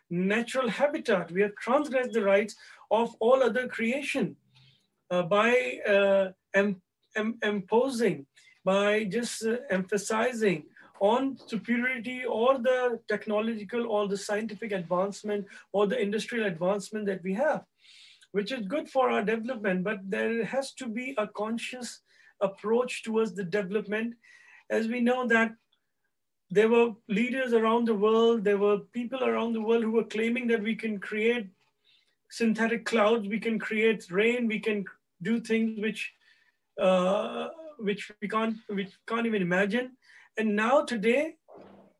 natural habitat. We have transgressed the rights of all other creation by imposing, by just emphasizing on superiority or the technological or the scientific advancement or the industrial advancement that we have, which is good for our development. But there has to be a conscious approach towards the development. As we know that there were leaders around the world, there were people around the world who were claiming that we can create synthetic clouds, we can create rain, we can do things which we can't even imagine. And now today,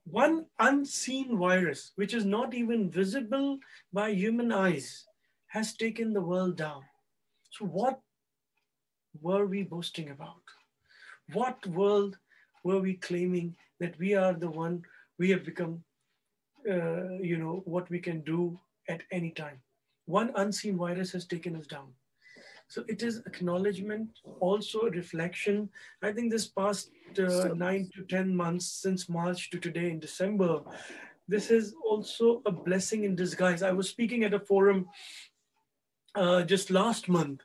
one unseen virus, which is not even visible by human eyes, has taken the world down. So what were we boasting about? What world were we claiming that we are the one, we have become, what we can do at any time? One unseen virus has taken us down. So it is acknowledgement, also reflection. I think this past 9 to 10 months, since March to today in December, this is also a blessing in disguise. I was speaking at a forum just last month.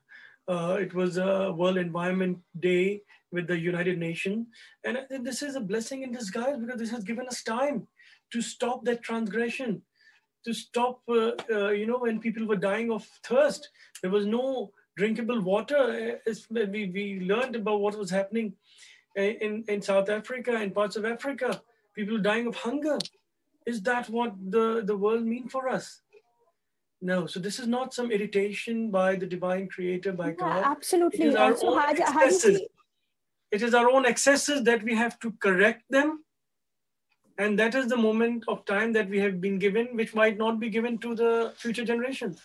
It was a World Environment Day with the United Nations. And I think this is a blessing in disguise, because this has given us time to stop that transgression, to stop, when people were dying of thirst. There was no drinkable water. We learned about what was happening in South Africa and parts of Africa, people dying of hunger. Is that what the world mean for us? No. So this is not some irritation by the divine creator, by God. Absolutely. It is our own excesses. It is our own excesses that we have to correct them. And that is the moment of time that we have been given, which might not be given to the future generations.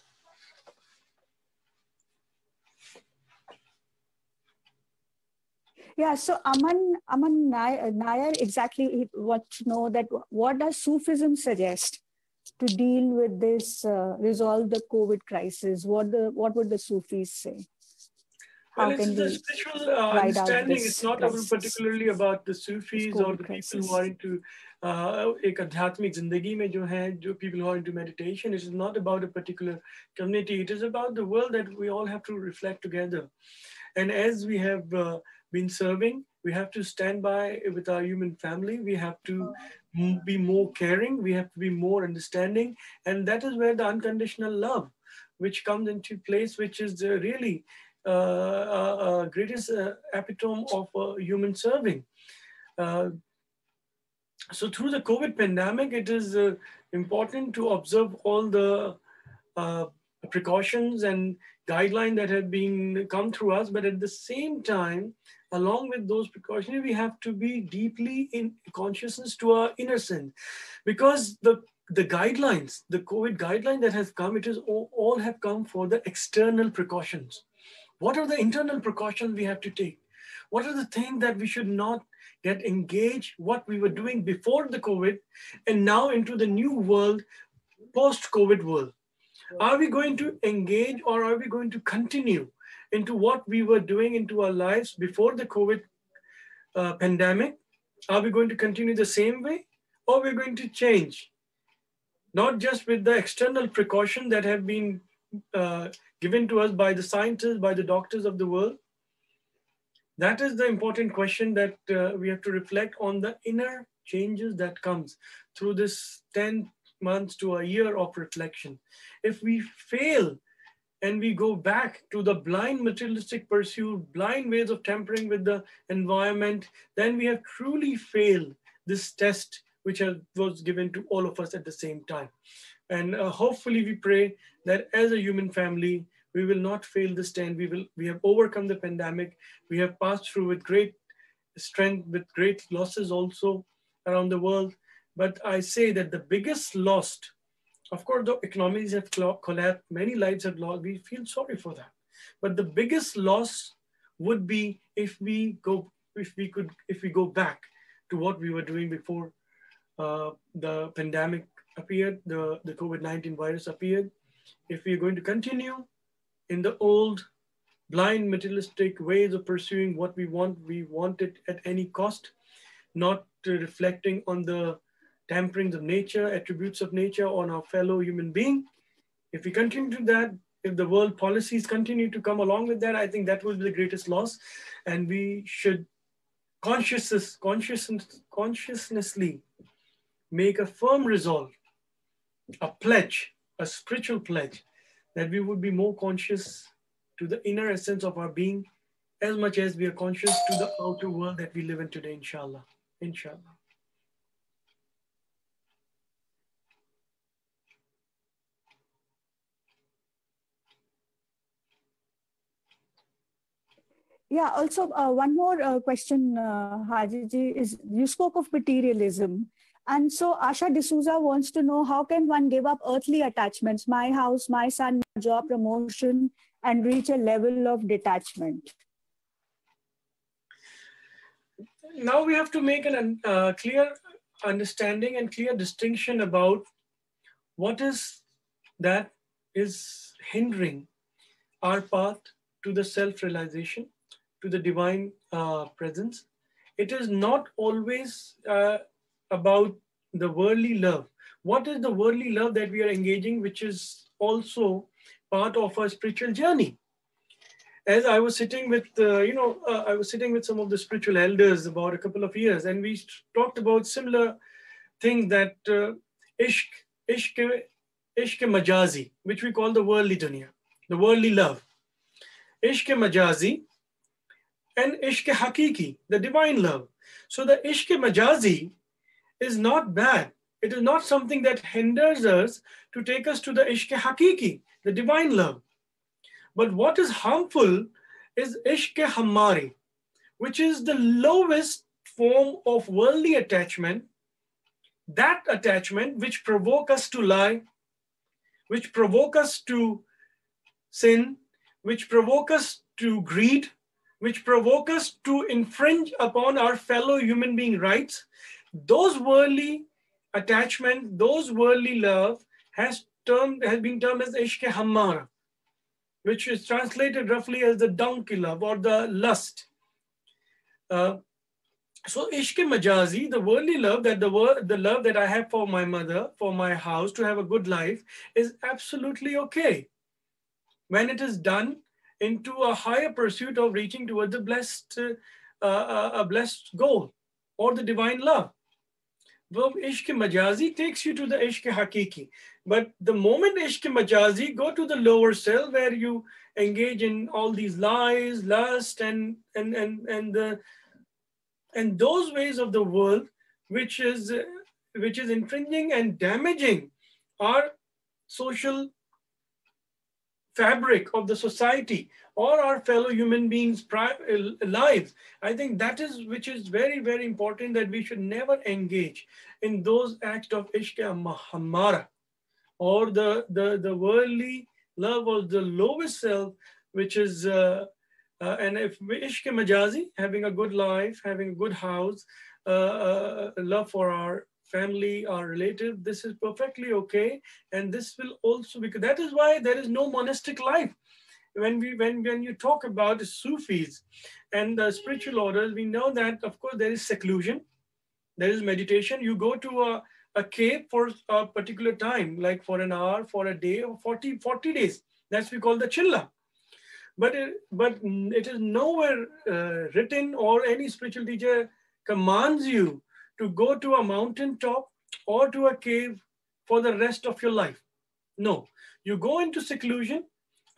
Yeah, so Aman Nair exactly wants to know that what does Sufism suggest to deal with this, resolve the COVID crisis? What would the Sufis say? Well, How it's can the we spiritual ride out understanding. It's this not crisis, particularly about the this Sufis or COVID the people who crisis? are into एक आध्यात्मिक जिंदगी में जो हैं, जो people who are into meditation. It is not about a particular community. It is about the world that we all have to reflect together. And as we have been serving, we have to stand by with our human family. We have to be more caring. We have to be more understanding. And that is where the unconditional love, which comes into place, which is really greatest epitome of human serving. So through the COVID pandemic, it is important to observe all the precautions and guidelines that have been come through us. But at the same time, along with those precautions, we have to be deeply in consciousness to our inner sense, because the guidelines, the COVID guideline that has come, it is all have come for the external precautions. What are the internal precautions we have to take? What are the things that we should not get engaged, what we were doing before the COVID and now into the new world, post-COVID world? Are we going to engage, or are we going to continue into what we were doing into our lives before the COVID pandemic? Are we going to continue the same way, or we're going to change? Not just with the external precaution that have been given to us by the scientists, by the doctors of the world. That is the important question that we have to reflect on, the inner changes that comes through this 10 months to a year of reflection. If we fail and we go back to the blind materialistic pursuit, blind ways of tampering with the environment, then we have truly failed this test which was given to all of us at the same time. And hopefully we pray that as a human family, we will not fail this test. We have overcome the pandemic. We have passed through with great strength, with great losses also around the world. But I say that the biggest loss, of course, the economies have collapsed, many lives have lost. We feel sorry for that. But the biggest loss would be if we go back to what we were doing before the pandemic appeared, the COVID-19 virus appeared. If we are going to continue in the old blind materialistic ways of pursuing what we want it at any cost, not reflecting on the tamperings of nature, attributes of nature on our fellow human being. If we continue to that, if the world policies continue to come along with that, I think that will be the greatest loss. And we should consciously make a firm resolve, a pledge, a spiritual pledge, that we would be more conscious to the inner essence of our being as much as we are conscious to the outer world that we live in today, inshallah. Inshallah. Yeah, also one more question, Haji Ji, is you spoke of materialism. And so Asha D'Souza wants to know, how can one give up earthly attachments, my house, my son, my job, promotion, and reach a level of detachment? Now we have to make a clear understanding and clear distinction about what is that is hindering our path to the self-realization, to the divine presence. It is not always about the worldly love. What is the worldly love that we are engaging, which is also part of our spiritual journey? As I was sitting with, I was sitting with some of the spiritual elders about a couple of years, and we talked about similar thing, that ishq majazi, which we call the worldly dunya, the worldly love. Ishq majazi and ishq hakiki, the divine love. So the ishq majazi is not bad. It is not something that hinders us to take us to the ishq hakiki, the divine love. But what is harmful is ishq hammari, which is the lowest form of worldly attachment, that attachment which provoke us to lie, which provoke us to sin, which provoke us to greed, which provoke us to infringe upon our fellow human being rights. Those worldly attachment, those worldly love has been termed as ishq hammara, which is translated roughly as the donkey love or the lust. So ishq majazi, the worldly love, the love that I have for my mother, for my house, to have a good life, is absolutely okay when it is done into a higher pursuit of reaching towards the blessed, a blessed goal or the divine love. Well, ishq majazi takes you to the ishq hakiki. But the moment ishq majazi go to the lower cell where you engage in all these lies, lust, and those ways of the world, which is infringing and damaging our social fabric of the society or our fellow human beings' lives. I think that is which is very, very important, that we should never engage in those acts of ishq hamara, or the worldly love of the lowest self, which is and if ishq majazi, having a good life, having a good house, love for our family, our relative, this is perfectly okay. And this will also, because that is why there is no monastic life. When you talk about Sufis and the spiritual orders, we know that of course there is seclusion, there is meditation. You go to a cave for a particular time, like for an hour, for a day, or 40 days. That's we call the chilla. But it is nowhere written, or any spiritual teacher commands you to go to a mountain top or to a cave for the rest of your life. No, you go into seclusion,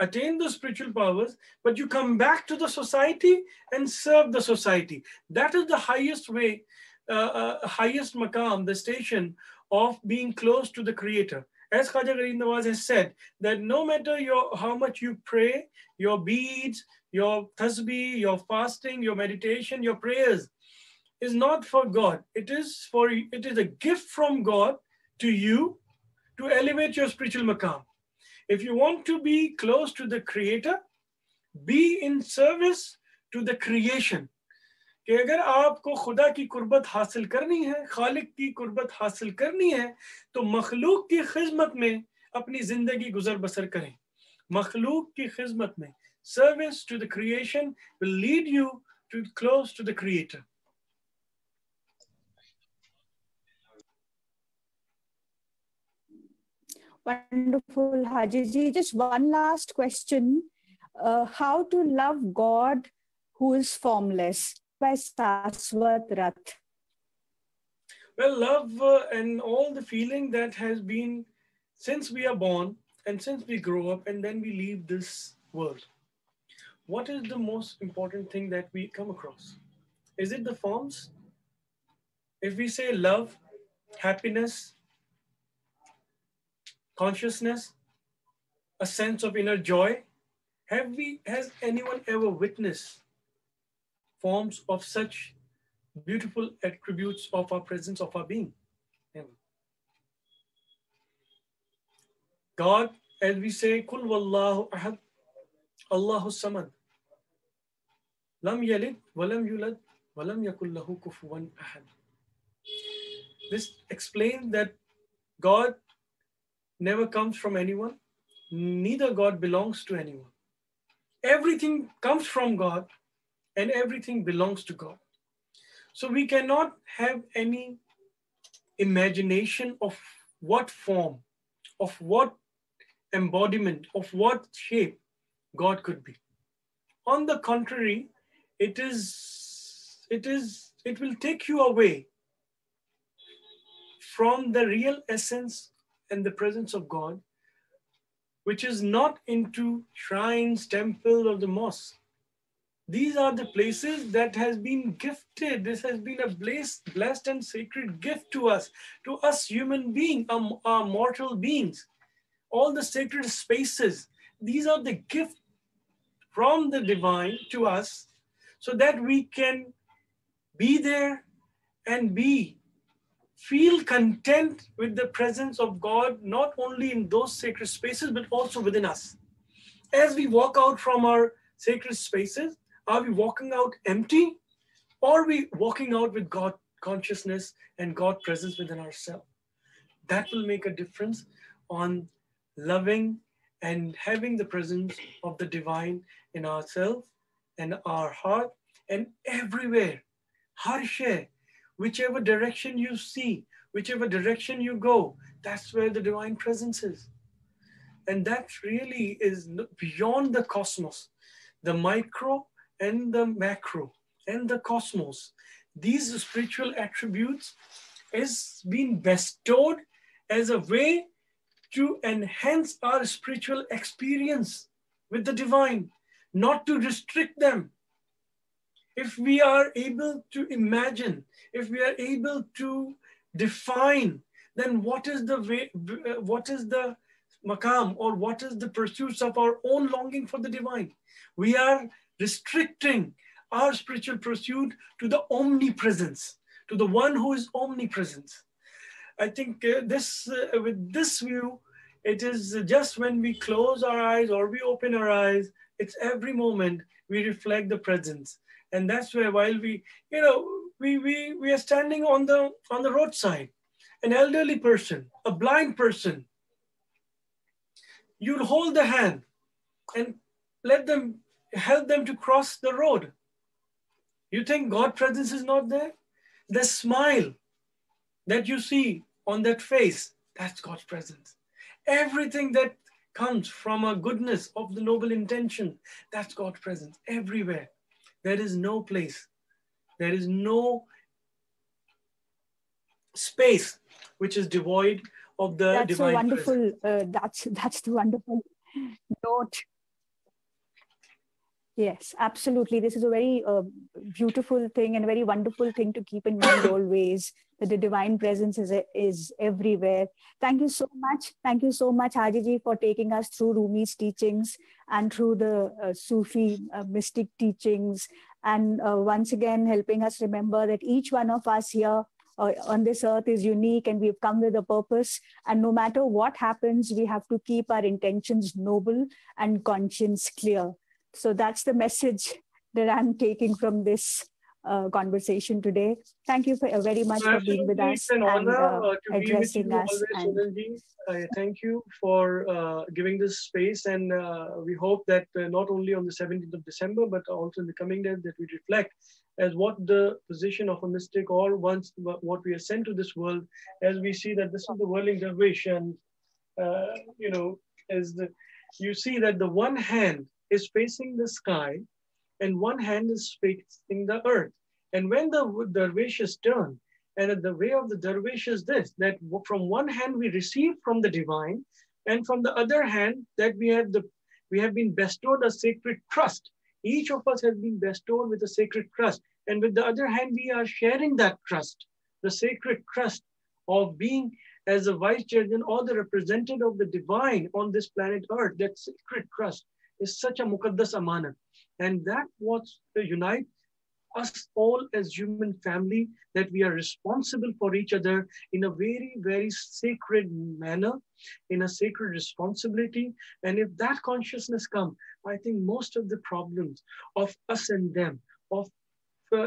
attain the spiritual powers, but you come back to the society and serve the society. That is the highest way, highest maqam, the station of being close to the Creator. As Khaja Garib Nawaz has said, that no matter how much you pray, your beads, your tasbih, your fasting, your meditation, your prayers is not for God. It is a gift from God to you to elevate your spiritual maqam. If you want to be close to the Creator, be in service to the creation. कि अगर आपको खुदा की कुर्बत हासिल करनी है, खालिक की कुर्बत हासिल करनी है, तो मखलूक की खिदमत में अपनी जिंदगी गुजर बसर करें. मखलूक की खिदमत में, service to the creation will lead you to close to the Creator. Wonderful, Haji Ji. Just one last question. How to love God who is formless? By Saswat Rath. Well, love and all the feeling that has been since we are born and since we grow up and then we leave this world. What is the most important thing that we come across? Is it the forms? If we say love, happiness, consciousness, a sense of inner joy, has anyone ever witnessed forms of such beautiful attributes of our presence, of our being? Never. God, as we say, Kul wallahu ahad, Allahu samad, lam yalid, walam yulad, walam yakul lahu kufuwan ahad. This explains that God never comes from anyone, neither God belongs to anyone. Everything comes from God and everything belongs to God. So we cannot have any imagination of what form, of what embodiment, of what shape God could be. On the contrary, it will take you away from the real essence and the presence of God, which is not into shrines, temples, or the mosque. These are the places that has been gifted. This has been a blessed and sacred gift to us human beings, our mortal beings. All the sacred spaces, these are the gift from the divine to us, so that we can be there and feel content with the presence of God, not only in those sacred spaces, but also within us. As we walk out from our sacred spaces, are we walking out empty, or are we walking out with God consciousness and God presence within ourselves? That will make a difference on loving and having the presence of the divine in ourselves and our heart and everywhere. Har shay, whichever direction you see, whichever direction you go, that's where the divine presence is. And that really is beyond the cosmos, the micro and the macro and the cosmos. These spiritual attributes is being bestowed as a way to enhance our spiritual experience with the divine, not to restrict them. If we are able to imagine, if we are able to define, then what is the way, what is the maqam, or what is the pursuits of our own longing for the divine? We are restricting our spiritual pursuit to the omnipresence, to the one who is omnipresent. I think with this view, it is just when we close our eyes or we open our eyes, it's every moment we reflect the presence. And that's where, while we are standing on the roadside, an elderly person, a blind person, you'll hold the hand and help them to cross the road. You think God's presence is not there? The smile that you see on that face, that's God's presence. Everything that comes from a goodness of the noble intention, that's God's presence everywhere. There is no place, there is no space which is devoid of the that's divine so wonderful. presence. That's the wonderful note. Yes, absolutely. This is a very beautiful thing and a very wonderful thing to keep in mind always, that the divine presence is everywhere. Thank you so much. Thank you so much, Haji Ji, for taking us through Rumi's teachings and through the Sufi mystic teachings. And once again, helping us remember that each one of us here on this earth is unique, and we've come with a purpose. And no matter what happens, we have to keep our intentions noble and conscience clear. So that's the message that I'm taking from this conversation today. Thank you very much for being with us. It's an honor to be with you us. always, Sunilji. Thank you for giving this space, and we hope that not only on the 17th of December, but also in the coming days, that we reflect as what the position of a mystic, or once what we are sent to this world, as we see that this is the whirling dervish, and you see that the one hand is facing the sky and one hand is facing the earth. And when the dervishes turn, and the way of the dervish is this, that from one hand we receive from the divine, and from the other hand that we have been bestowed a sacred trust. Each of us has been bestowed with a sacred trust. And with the other hand, we are sharing that trust, the sacred trust of being as a vice chairman or the representative of the divine on this planet Earth. That sacred trust is such a muqaddas amana. And that what unite us all as human family, that we are responsible for each other in a very, very sacred manner, in a sacred responsibility. And if that consciousness comes, I think most of the problems of us and them, of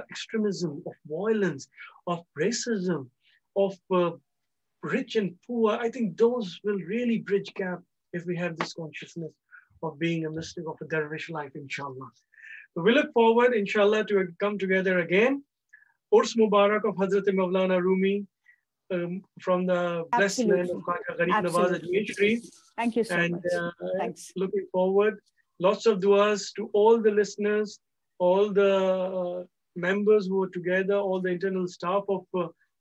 extremism, of violence, of racism, of rich and poor, I think those will really bridge gap if we have this consciousness of being a mystic of a dervish life, inshallah. So we look forward, inshallah, to come together again. Urs Mubarak of Hazrat Maulana Rumi, from the blessed land of Khwaja Gharib Nawaz Ajmer Sharif. Thank you so much. Thanks. Looking forward. Lots of duas to all the listeners, all the members who are together, all the internal staff of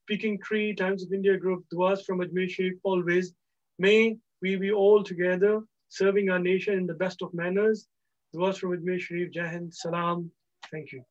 Peking Tree, Times of India Group, duas from Ajmer Sharif always. May we be all together serving our nation in the best of manners. Duas from Ajmer Sharif, Jai Hind, Salam. Thank you.